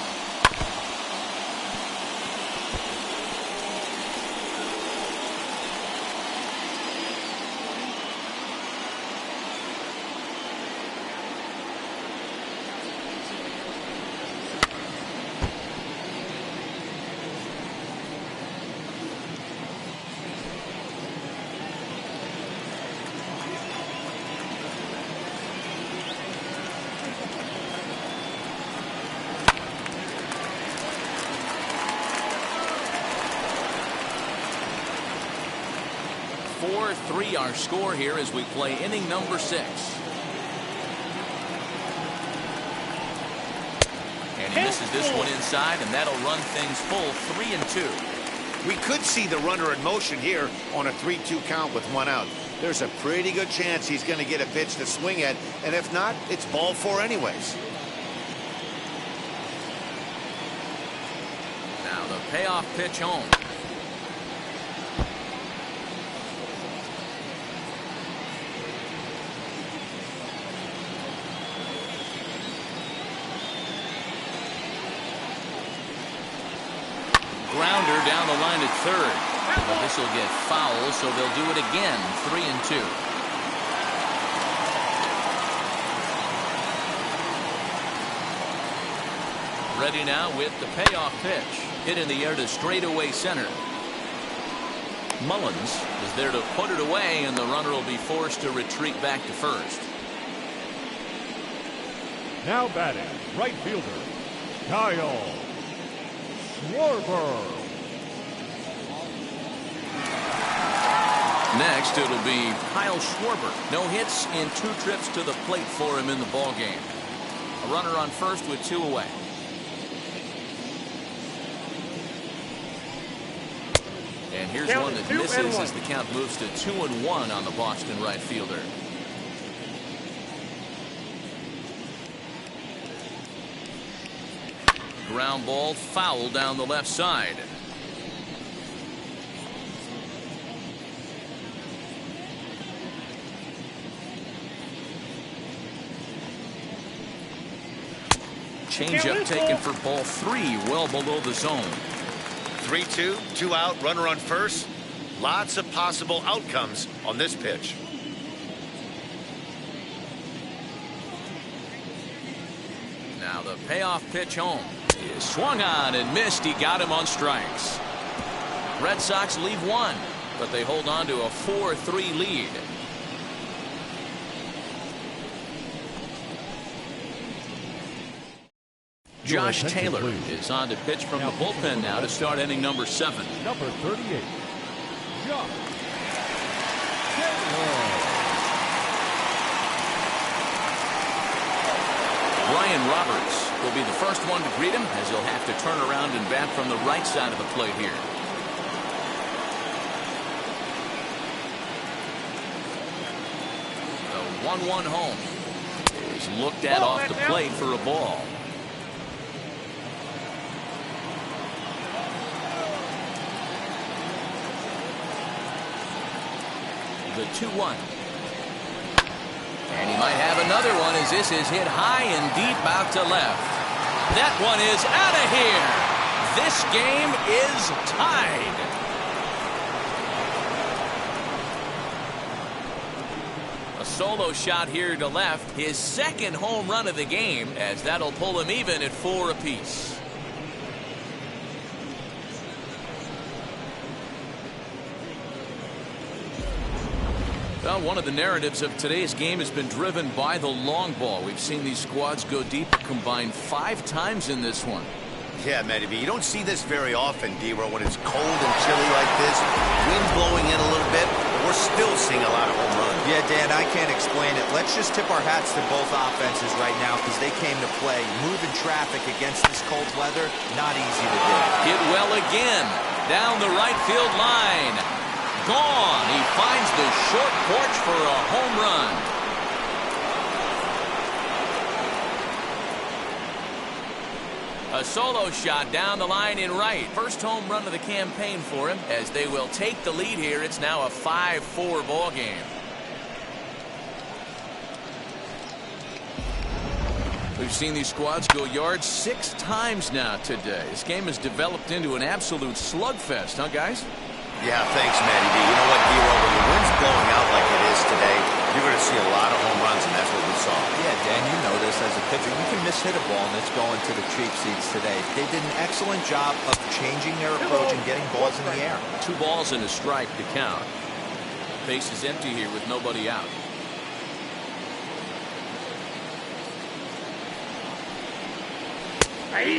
Our score here as we play inning number 6. And he misses this one inside, and that'll run things full 3-2. We could see the runner in motion here on a 3-2 count with 1 out. There's a pretty good chance he's going to get a pitch to swing at, and if not, it's ball 4 anyways. Now the payoff pitch home. Grounder down the line at third. But this will get foul, so they'll do it again. 3-2. Ready now with the payoff pitch. Hit in the air to straightaway center. Mullins is there to put it away, and the runner will be forced to retreat back to first. Now batting, right fielder, Kyle Schwarber. Next, it'll be Kyle Schwarber. No hits in 2 trips to the plate for him in the ballgame. A runner on first with 2 away. And here's one that misses as the count moves to 2-1 on the Boston right fielder. Ground ball foul down the left side. Changeup taken for ball 3, well below the zone. 3-2, 2 out, runner on first. Lots of possible outcomes on this pitch. Now the payoff pitch home is swung on and missed. He got him on strikes. Red Sox lead 1, but they hold on to a 4-3 lead. Josh Taylor is on to pitch from the bullpen now to start inning number 7. Number 38, Josh Taylor. Brian Roberts will be the first one to greet him, as he'll have to turn around and bat from the right side of the plate here. The 1-1 home is looked at off the plate for a ball. The 2-1. And he might have another one, as this is hit high and deep out to left. That one is out of here. This game is tied. A solo shot here to left. His second home run of the game, as that'll pull him even at 4 apiece. Well, one of the narratives of today's game has been driven by the long ball. We've seen these squads go deep, combined 5 times in this one. Yeah, Matty B, you don't see this very often, D-Row, when it's cold and chilly like this. Wind blowing in a little bit, but we're still seeing a lot of home runs. Yeah, Dan, I can't explain it. Let's just tip our hats to both offenses right now, because they came to play. Moving traffic against this cold weather, not easy to do. Hit well again, down the right field line. Gone. He finds the short porch for a home run. A solo shot down the line in right. First home run of the campaign for him, as they will take the lead here. It's now a 5-4 ball game. We've seen these squads go yards 6 times now today. This game has developed into an absolute slugfest, huh, guys? Yeah, thanks, Matty B. You know what, D-Row, when the wind's blowing out like it is today, you're going to see a lot of home runs, and that's what we saw. Yeah, Dan, you know this as a pitcher. You can mishit a ball, and it's going to the cheap seats today. They did an excellent job of changing their approach and getting balls in the air. 2 balls and a strike to count. Base is empty here with nobody out.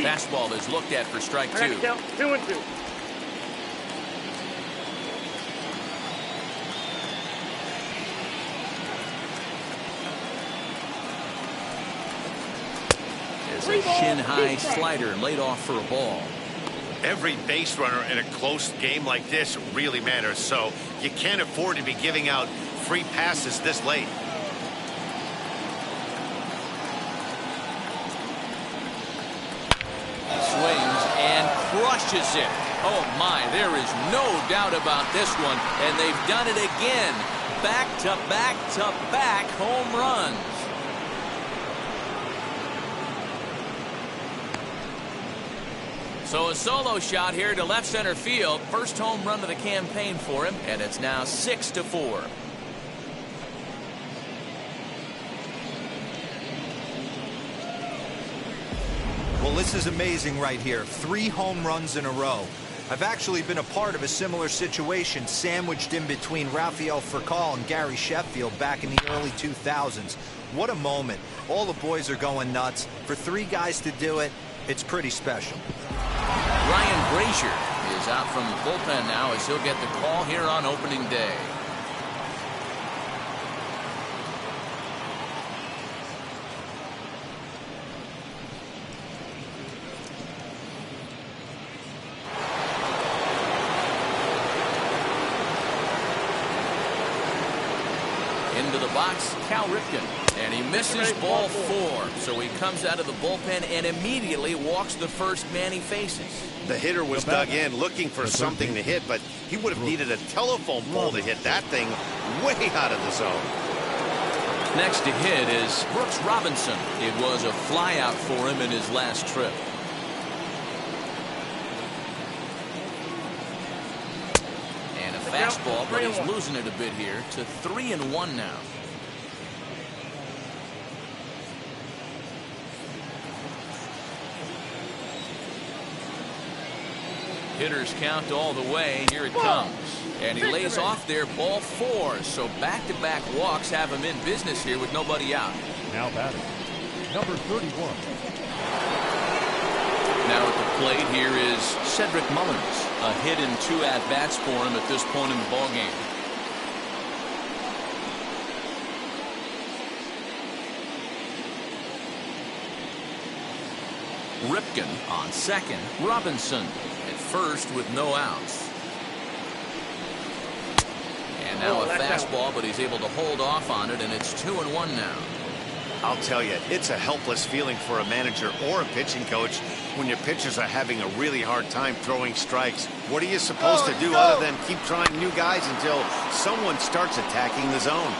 Fastball is looked at for strike 2. 2-2. A shin-high slider laid off for a ball. Every base runner in a close game like this really matters, so you can't afford to be giving out free passes this late. Swings and crushes it. Oh my, there is no doubt about this one, and they've done it again. Back-to-back-to-back home runs. So a solo shot here to left center field. First home run of the campaign for him, and it's now 6-4. Well, this is amazing right here. 3 home runs in a row. I've actually been a part of a similar situation sandwiched in between Rafael Furcal and Gary Sheffield back in the early 2000s. What a moment. All the boys are going nuts. For 3 guys to do it, it's pretty special. Ryan Brazier is out from the bullpen now as he'll get the call here on opening day. Into the box, Cal Ripken, and he misses ball 4. So he comes out of the bullpen and immediately walks the first man he faces. The hitter was dug in looking for something to hit, but he would have needed a telephone pole to hit that thing way out of the zone. Next to hit is Brooks Robinson. It was a flyout for him in his last trip. And a fastball, but he's losing it a bit here to 3-1 now. Hitters count all the way. Here it comes. And he lays off there, ball 4. So back-to-back walks have him in business here with nobody out. Now batting, number 31. Now at the plate here is Cedric Mullins. A hit and 2 at-bats for him at this point in the ballgame. Ripken on second. Robinson at first with no outs. And now a fastball, but he's able to hold off on it, and it's 2-1 now. I'll tell you, it's a helpless feeling for a manager or a pitching coach when your pitchers are having a really hard time throwing strikes. What are you supposed to do other than keep trying new guys until someone starts attacking the zone?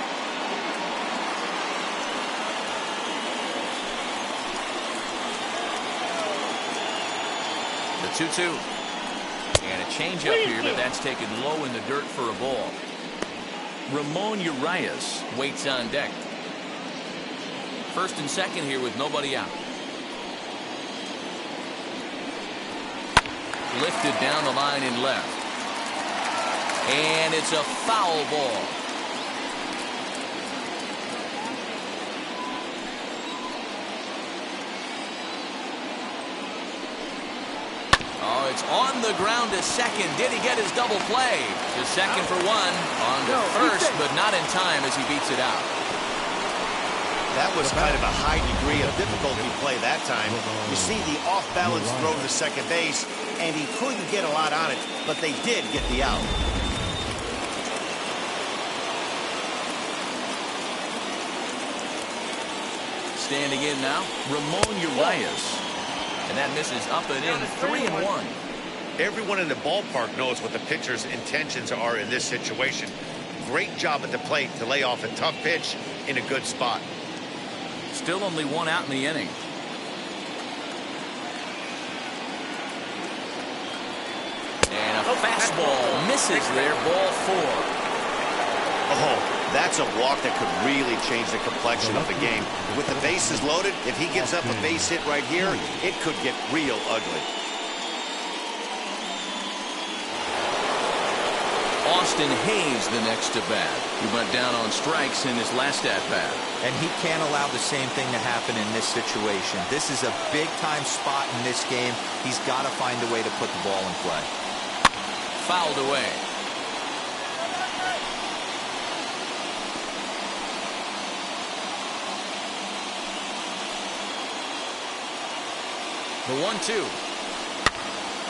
The 2-2. And a changeup here, but that's taken low in the dirt for a ball. Ramon Urias waits on deck. First and second here with nobody out. Lifted down the line in left. And it's a foul ball. Oh, it's on the ground to second. Did he get his double play? To second for 1. On to first, but not in time as he beats it out. That was kind of a high degree of difficulty play that time. You see the off-balance throw to second base, and he couldn't get a lot on it, but they did get the out. Standing in now, Ramon Urias. And that misses up and in, 3-1. Everyone in the ballpark knows what the pitcher's intentions are in this situation. Great job at the plate to lay off a tough pitch in a good spot. Still only 1 out in the inning. And a fastball misses there, ball 4. Oh, that's a walk that could really change the complexion of the game. With the bases loaded, if he gives up a base hit right here, it could get real ugly. Austin Hayes the next to bat. He went down on strikes in his last at-bat. And he can't allow the same thing to happen in this situation. This is a big-time spot in this game. He's got to find a way to put the ball in play. Fouled away. The 1-2.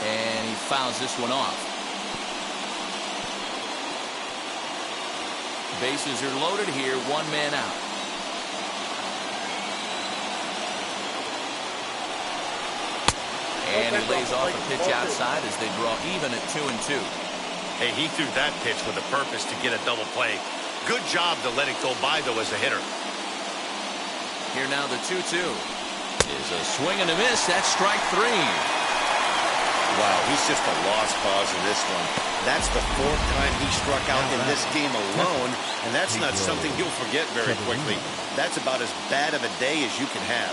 And he fouls this one off. Bases are loaded here, one man out. And he lays off a pitch outside as they draw even at 2-2. Hey, he threw that pitch with a purpose to get a double play. Good job to let it go by, though, as a hitter. Here now the 2-2 is a swing and a miss. That's strike 3. Wow, he's just a lost cause in this one. That's the 4th time he struck out in this game alone, and that's not something you'll forget very quickly. That's about as bad of a day as you can have.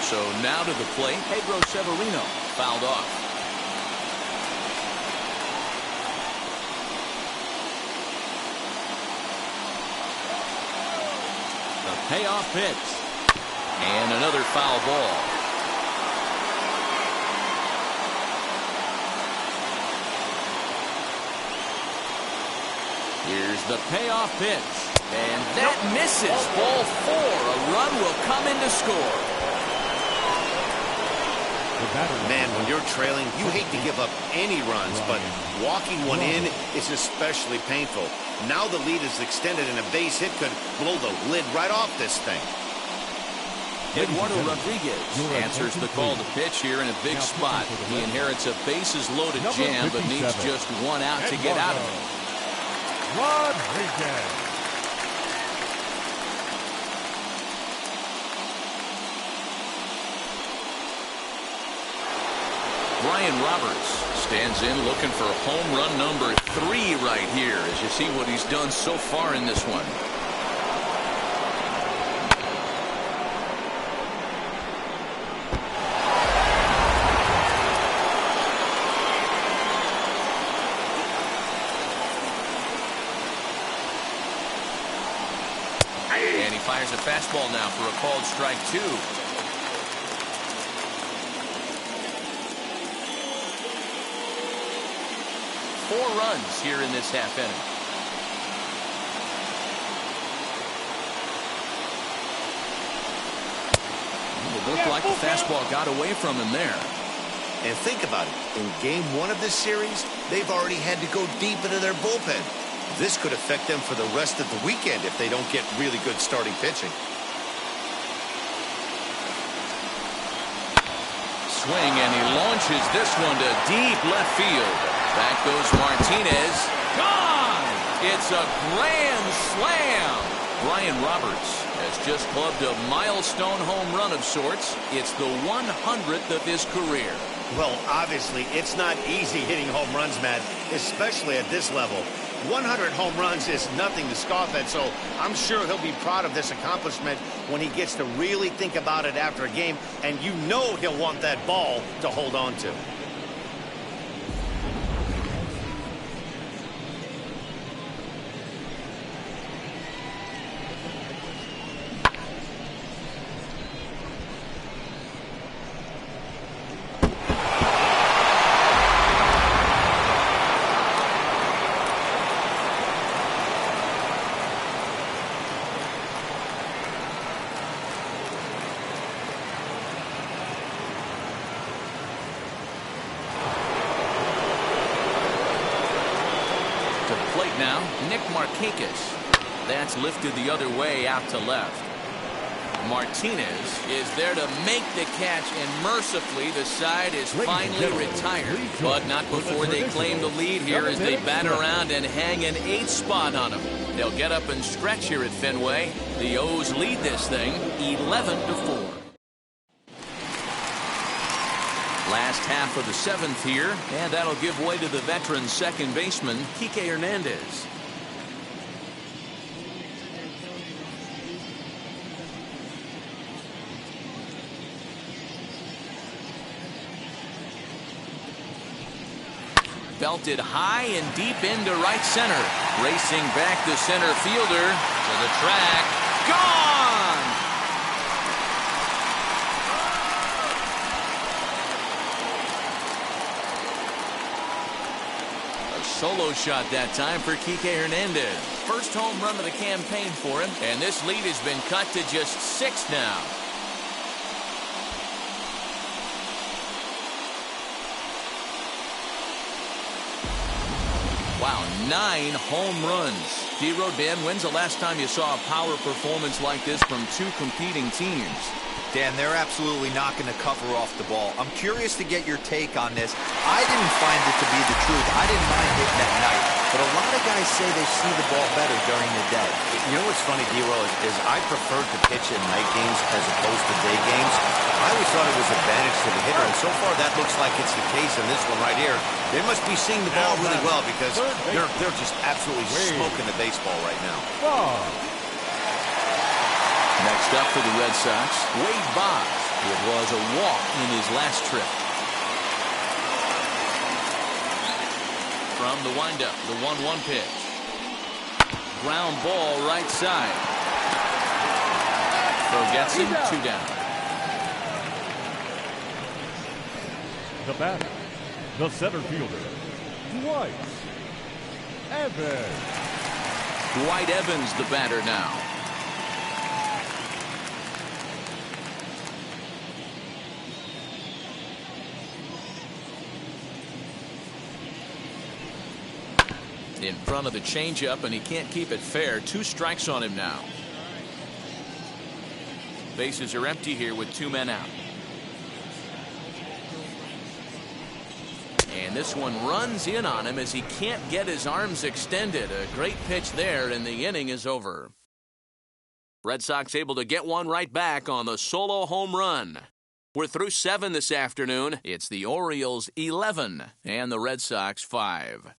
So now to the plate, Pedro Severino fouled off. The payoff pitch. And another foul ball. Here's the payoff pitch. And that misses. Ball 4. A run will come in to score. Man, when you're trailing, you hate to give up any runs, but walking one in is especially painful. Now the lead is extended, and a base hit could blow the lid right off this thing. Eduardo Rodriguez answers the call to pitch here in a big spot. He inherits a bases-loaded jam, but needs just one out to get out of it. Rodriguez. Brian Roberts stands in looking for home run number 3 right here as you see what he's done so far in this one. And he fires a fastball now for a called strike 2. 4 runs here in this half inning. It looked like the fastball got away from him there. And think about it. In game 1 of this series, they've already had to go deep into their bullpen. This could affect them for the rest of the weekend if they don't get really good starting pitching. Swing, and he launches this one to deep left field. Back goes Martinez. Gone! It's a grand slam. Brian Roberts has just clubbed a milestone home run of sorts. It's the 100th of his career. Well, obviously, it's not easy hitting home runs, Matt, especially at this level. 100 home runs is nothing to scoff at, so I'm sure he'll be proud of this accomplishment when he gets to really think about it after a game, and you know he'll want that ball to hold on to. Now, Nick Markakis. That's lifted the other way out to left. Martinez is there to make the catch, and mercifully the side is finally retired. But not before they claim the lead here as they bat around and hang an 8th spot on them. They'll get up and stretch here at Fenway. The O's lead this thing 11-4. Last half of the 7th here, and that'll give way to the veteran second baseman, Kike Hernandez. Belted high and deep into right center. Racing back the center fielder to the track. Gone! solo shot that time for Kike Hernandez. First home run of the campaign for him, and this lead has been cut to just 6 now. Wow, 9 home runs. D-Row, Dan, when's the last time you saw a power performance like this from 2 competing teams? Dan, they're absolutely not going to cover off the ball. I'm curious to get your take on this. I didn't find it to be the truth. I didn't mind hitting at night. But a lot of guys say they see the ball better during the day. You know what's funny, D-Row, is I prefer to pitch in night games as opposed to day games. I always thought it was an advantage to the hitter, and so far that looks like it's the case in this one right here. They must be seeing the ball really well because they're just absolutely smoking the baseball right now. Next up for the Red Sox, Wade Boggs. It was a walk in his last trip. From the windup, the 1-1 pitch. Ground ball right side. Throw gets him, 2 down. The batter, the center fielder, Dwight Evans. Dwight Evans, the batter now. In front of the changeup, and he can't keep it fair. 2 strikes on him now. Bases are empty here with 2 men out. And this one runs in on him as he can't get his arms extended. A great pitch there, and the inning is over. Red Sox able to get one right back on the solo home run. We're through 7 this afternoon. It's the Orioles 11 and the Red Sox 5.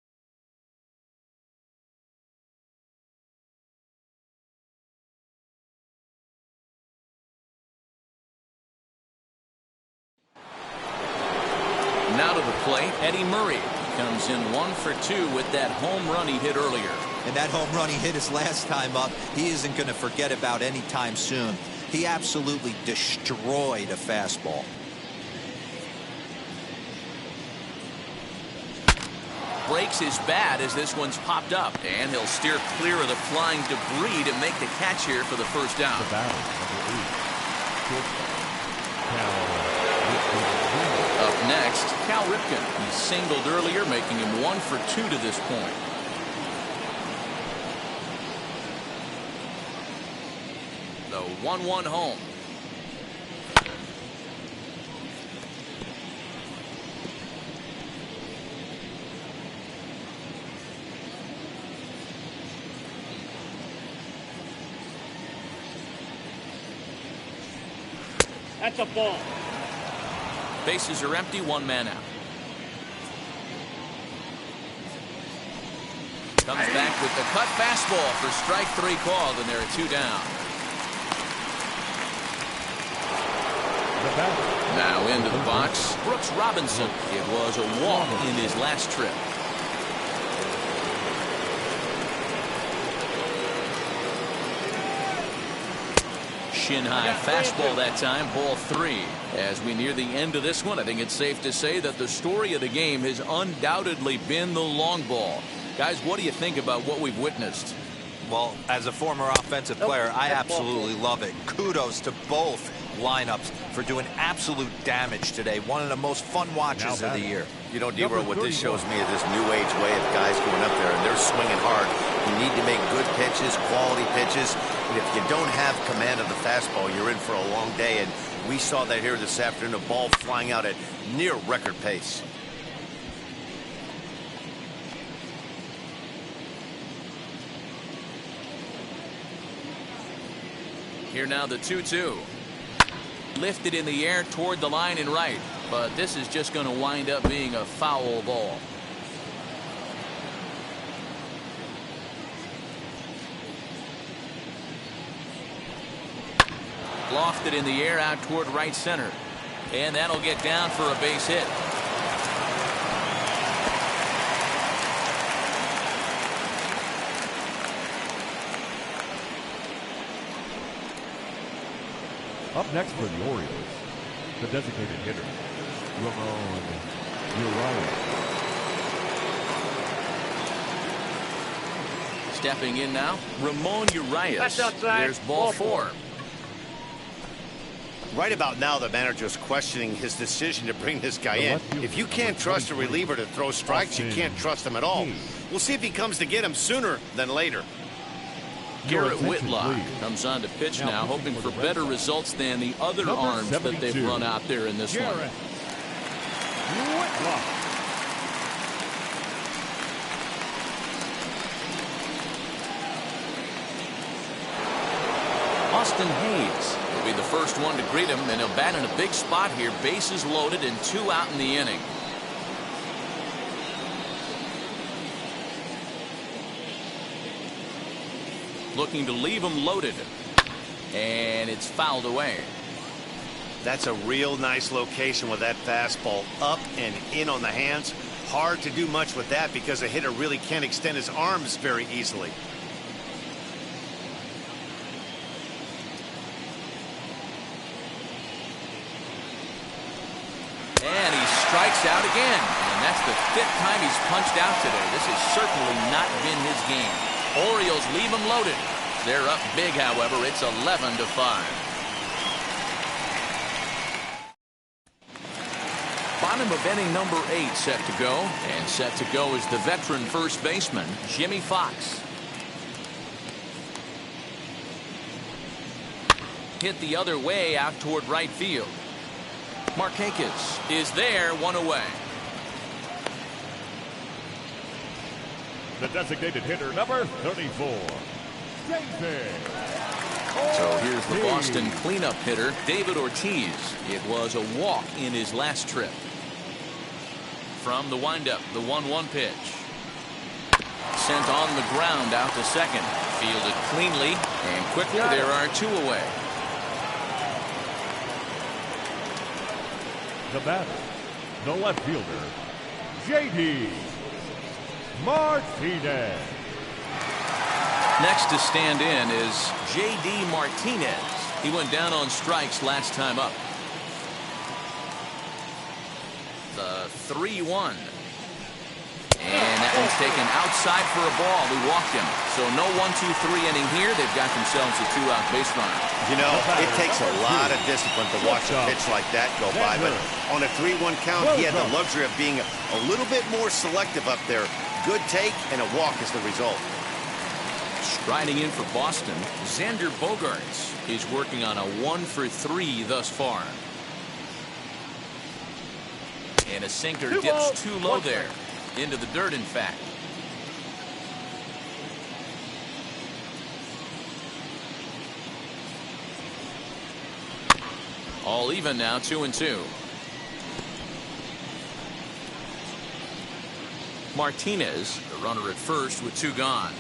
Now to the plate, Eddie Murray comes in 1 for 2 with that home run he hit earlier. And that home run he hit his last time up, he isn't going to forget about anytime soon. He absolutely destroyed a fastball. Breaks his bat as this one's popped up, and he'll steer clear of the flying debris to make the catch here for the first down. The batter, number 8, Up next, Cal Ripken. He singled earlier, making him 1 for 2 to this point. The 1-1 home. That's a ball. Bases are empty, 1 man out. Comes back with the cut fastball for strike 3 called, and there are 2 down. Now into the box, Brooks Robinson. It was a walk in his last trip. Shin high fastball that time, ball 3. As we near the end of this one, I think it's safe to say that the story of the game has undoubtedly been the long ball. Guys, what do you think about what we've witnessed? Well, as a former offensive player, I absolutely love it. Kudos to both lineups for doing absolute damage today. One of the most fun watches of the year. You know, D-Row, what this shows me is this new age way of guys going up there, and they're swinging hard. You need to make good pitches, quality pitches, and if you don't have command of the fastball, you're in for a long day, and we saw that here this afternoon, a ball flying out at near record pace. Here now the 2-2. Lifted in the air toward the line and right, but this is just going to wind up being a foul ball. Lofted in the air out toward right center, and that'll get down for a base hit. Up next for the Orioles, the designated hitter, Ramon Urias. Stepping in now, Ramon Urias. There's ball 4. Right about now, the manager's questioning his decision to bring this guy in. If you can't trust a reliever to throw strikes, you can't trust him at all. We'll see if he comes to get him sooner than later. Garrett Whitlock comes on to pitch now, hoping for better results than the other arms that they've run out there in this one. Austin Hayes will be the first one to greet him, and he'll bat in a big spot here. Bases loaded and 2 out in the inning. Looking to leave him loaded, and it's fouled away. That's a real nice location with that fastball up and in on the hands. Hard to do much with that because a hitter really can't extend his arms very easily. And he strikes out again, and that's the 5th time he's punched out today. This has certainly not been his game. Orioles leave him loaded. They're up big, however. It's 11-5. Bottom of inning number 8 set to go, and set to go is the veteran first baseman, Jimmy Fox. Hit the other way out toward right field. Markakis is there, 1 away. The designated hitter, number 34, David. So here's the Boston cleanup hitter, David Ortiz. It was a walk in his last trip. From the windup, the 1-1 pitch. Sent on the ground out to second. Fielded cleanly and quickly. There are 2 away. The batter, the left fielder, J.D. Martinez. Next to stand in is J.D. Martinez. He went down on strikes last time up. The 3-1. And that one's taken outside for a ball. We walked him. So no 1-2-3 inning here. They've got themselves a 2-out base runner. You know, it takes a lot of discipline to watch a pitch like that go by. But on a 3-1 count, he had the luxury of being a little bit more selective up there. Good take, and a walk is the result. Striding in for Boston, Xander Bogaerts is working on a 1-for-3 thus far. And a sinker dips too low there. Into the dirt, in fact. All even now, 2-2. Martinez, the runner at first with 2 gone.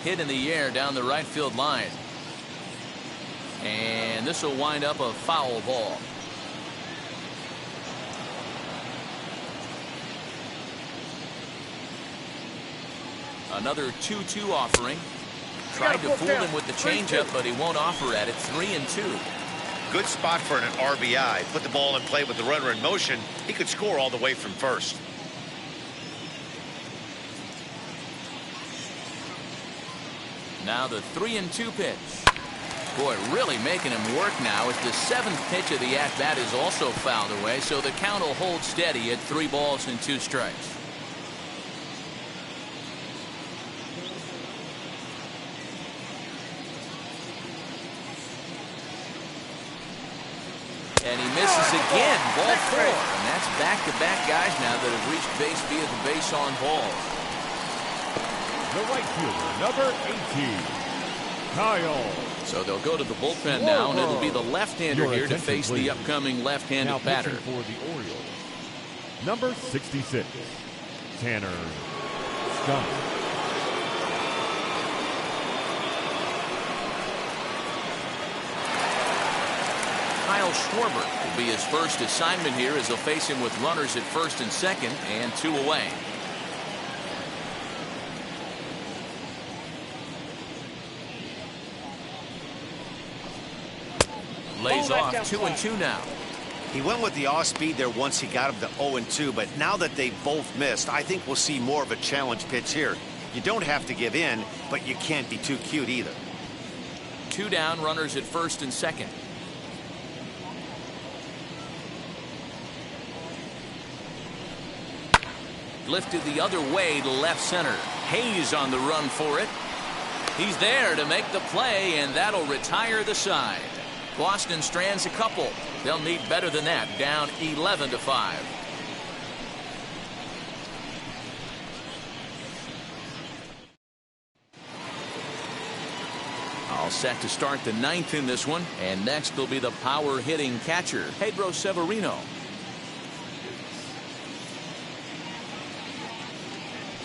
Hit in the air down the right field line. And this will wind up a foul ball. Another 2-2 offering. Tried to fool him with the changeup, but he won't offer at it. 3-2. Good spot for an RBI. Put the ball in play with the runner in motion. He could score all the way from first. Now the 3-2 pitch. Boy, really making him work now as the 7th pitch of the at-bat is also fouled away, so the count will hold steady at 3 balls and 2 strikes. And he misses again, ball 4. And that's back-to-back guys now that have reached base via the base on balls. The right fielder, number 18, Kyle. So they'll go to the bullpen now, and it'll be the left-hander here to face the upcoming left-handed batter. For the Orioles, number 66, Tanner Scott. Kyle Schwarber will be his first assignment here as they'll face him with runners at first and second and 2 away. Lays off 2-2 now. He went with the off-speed there once he got him to 0-2, but now that they've both missed, I think we'll see more of a challenge pitch here. You don't have to give in, but you can't be too cute either. 2 down, runners at first and second. Lifted the other way to left center. Hayes on the run for it. He's there to make the play, and that'll retire the side. Boston strands a couple. They'll need better than that, down 11-5. All set to start the 9th in this one, and next will be the power hitting catcher, Pedro Severino.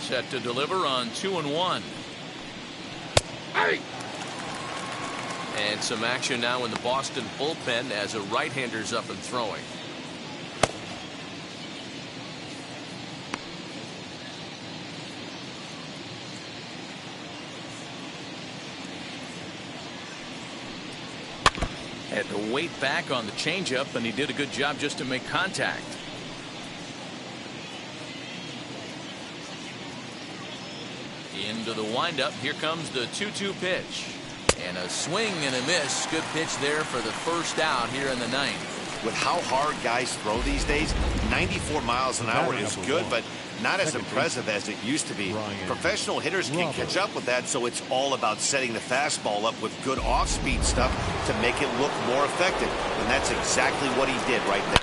Set to deliver on 2-1. And some action now in the Boston bullpen as a right-hander's up and throwing. Had to wait back on the changeup, and he did a good job just to make contact. Into the windup. Here comes the 2-2 pitch. And a swing and a miss. Good pitch there for the first out here in the 9th. With how hard guys throw these days, 94 miles an hour is good, but not as impressive as it used to be. Professional hitters can catch up with that, so it's all about setting the fastball up with good off-speed stuff to make it look more effective. And that's exactly what he did right there.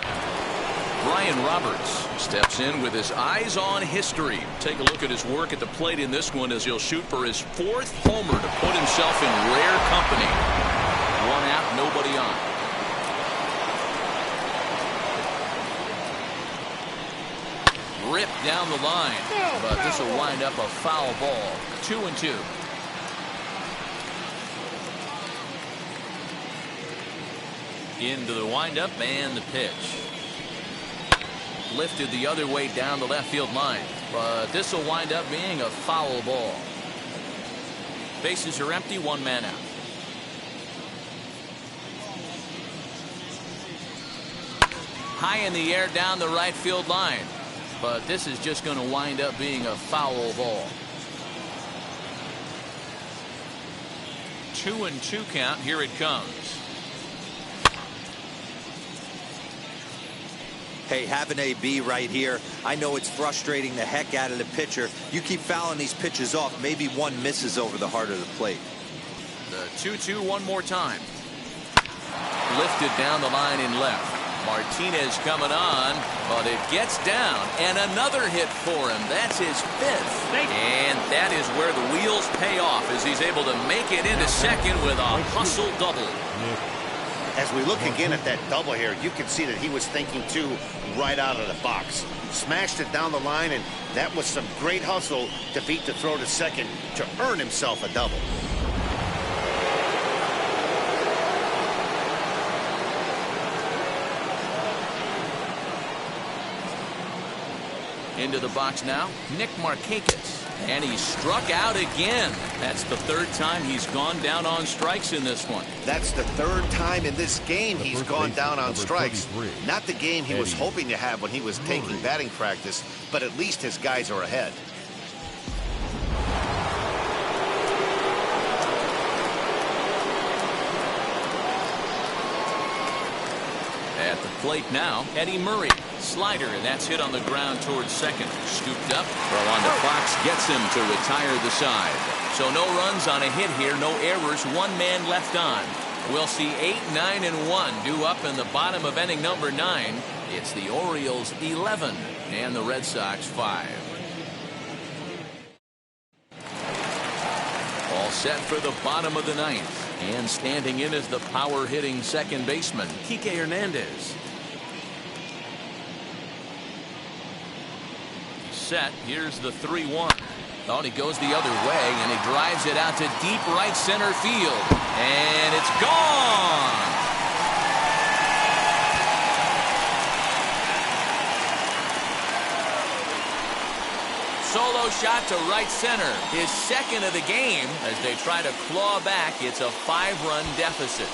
Brian Roberts steps in with his eyes on history. Take a look at his work at the plate in this one as he'll shoot for his 4th homer to put himself in rare company. 1 out, nobody on. Ripped down the line, but this will wind up a foul ball. 2-2. Into the windup and the pitch. Lifted the other way down the left field line, but this will wind up being a foul ball. Bases are empty, 1 man out. High in the air down the right field line, but this is just going to wind up being a foul ball. 2-2 count. Here it comes. Hey, have an AB right here. I know it's frustrating the heck out of the pitcher. You keep fouling these pitches off, maybe one misses over the heart of the plate. The 2-2 one more time. Lifted down the line in left. Martinez coming on, but it gets down, and another hit for him. That's his 5th. And that is where the wheels pay off as he's able to make it into second with a hustle double. As we look again at that double here, you can see that he was thinking too right out of the box. Smashed it down the line, and that was some great hustle to beat the throw to second to earn himself a double. Into the box now, Nick Markakis. And he struck out again. That's the 3rd time he's gone down on strikes in this one. That's the 3rd time in this game he's gone down on strikes. Not the game he was hoping to have when he was taking batting practice, but at least his guys are ahead. At the plate now, Eddie Murray. Slider, and that's hit on the ground towards second. Scooped up. Throw on the Fox gets him to retire the side. So no runs on a hit here, no errors, 1 man left on. We'll see 8, 9, and 1 due up in the bottom of inning number 9. It's the Orioles 11 and the Red Sox 5. All set for the bottom of the 9th. And standing in is the power hitting second baseman, Kike Hernandez. Set. Here's the 3-1. Thought he goes the other way, and he drives it out to deep right center field. And it's gone! Solo shot to right center. His 2nd of the game as they try to claw back. It's a 5-run deficit.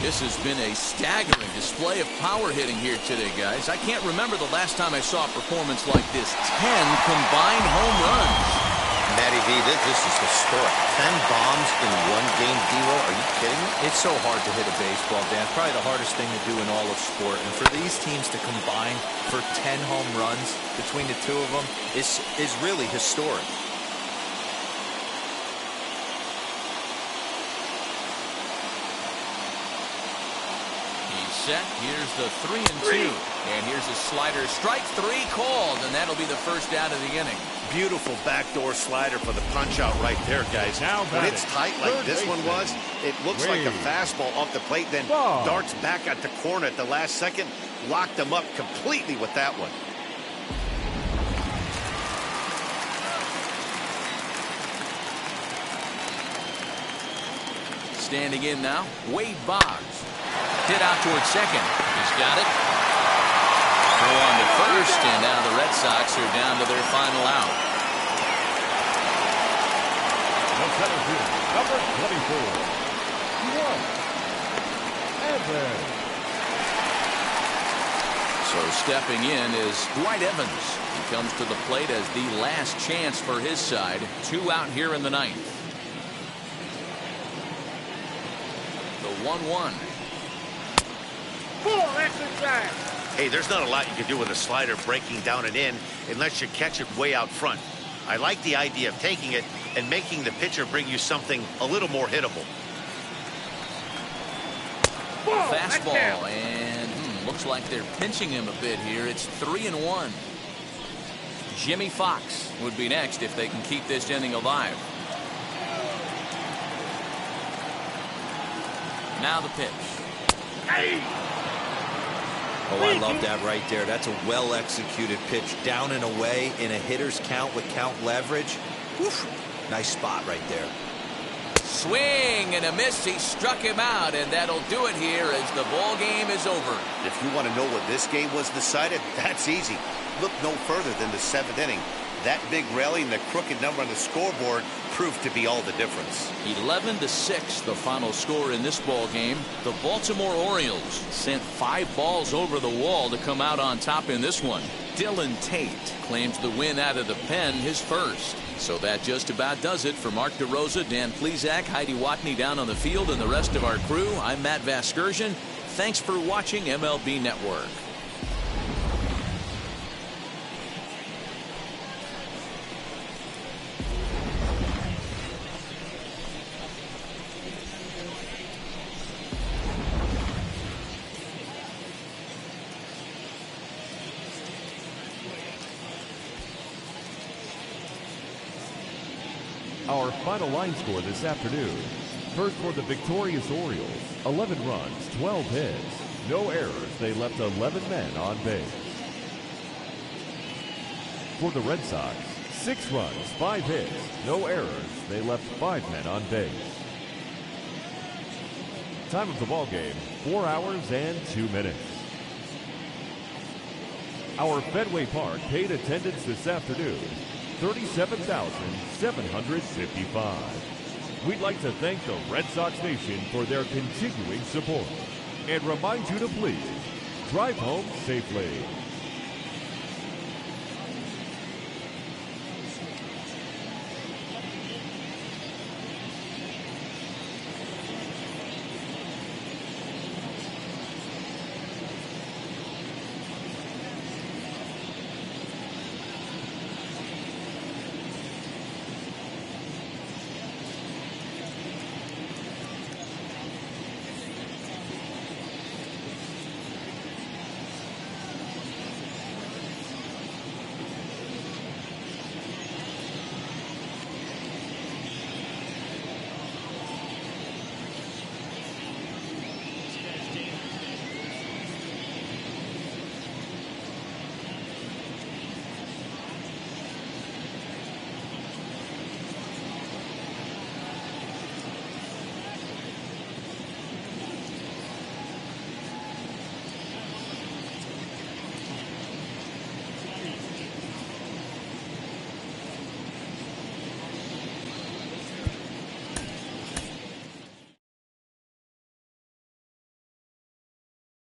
This has been a staggering display of power hitting here today, guys. I can't remember the last time I saw a performance like this. 10 combined home runs. Matty V, this is historic. 10 bombs in one game, D-Roll. Are you kidding me? It's so hard to hit a baseball, Dan. It's probably the hardest thing to do in all of sport. And for these teams to combine for 10 home runs between the two of them is really historic. Set. Here's the 3-2. And here's a slider. Strike 3 called, and that'll be the first out of the inning. Beautiful backdoor slider for the punch out right there, guys. When it's tight like this one was, it looks like a fastball off the plate, then darts back at the corner at the last second. Locked them up completely with that one. Standing in now, Wade Boggs. Hit out towards second. He's got it. Throw on to first, and now the Red Sox are down to their final out. The center field, number 24, Evans. So stepping in is Dwight Evans. He comes to the plate as the last chance for his side. 2 out here in the ninth. The 1-1. Hey, there's not a lot you can do with a slider breaking down and in unless you catch it way out front. I like the idea of taking it and making the pitcher bring you something a little more hittable. Fastball, and looks like they're pinching him a bit here. It's 3-1. Jimmy Fox would be next if they can keep this inning alive. Now the pitch. Oh, I love that right there. That's a well-executed pitch. Down and away in a hitter's count with count leverage. Woof. Nice spot right there. Swing and a miss. He struck him out, and that'll do it here as the ball game is over. If you want to know what this game was decided, that's easy. Look no further than the 7th inning. That big rally and the crooked number on the scoreboard proved to be all the difference. 11-6, the final score in this ball game. The Baltimore Orioles sent 5 balls over the wall to come out on top in this one. Dylan Tate claims the win out of the pen, his first. So that just about does it for Mark DeRosa, Dan Plesac, Heidi Watney down on the field, and the rest of our crew. I'm Matt Vasgersian. Thanks for watching MLB Network. Our final line score this afternoon. First for the victorious Orioles, 11 runs, 12 hits. No errors, they left 11 men on base. For the Red Sox, 6 runs, 5 hits. No errors, they left 5 men on base. Time of the ball game, 4 hours and 2 minutes. Our Fenway Park paid attendance this afternoon, 37,755. We'd like to thank the Red Sox Nation for their continuing support and remind you to please drive home safely.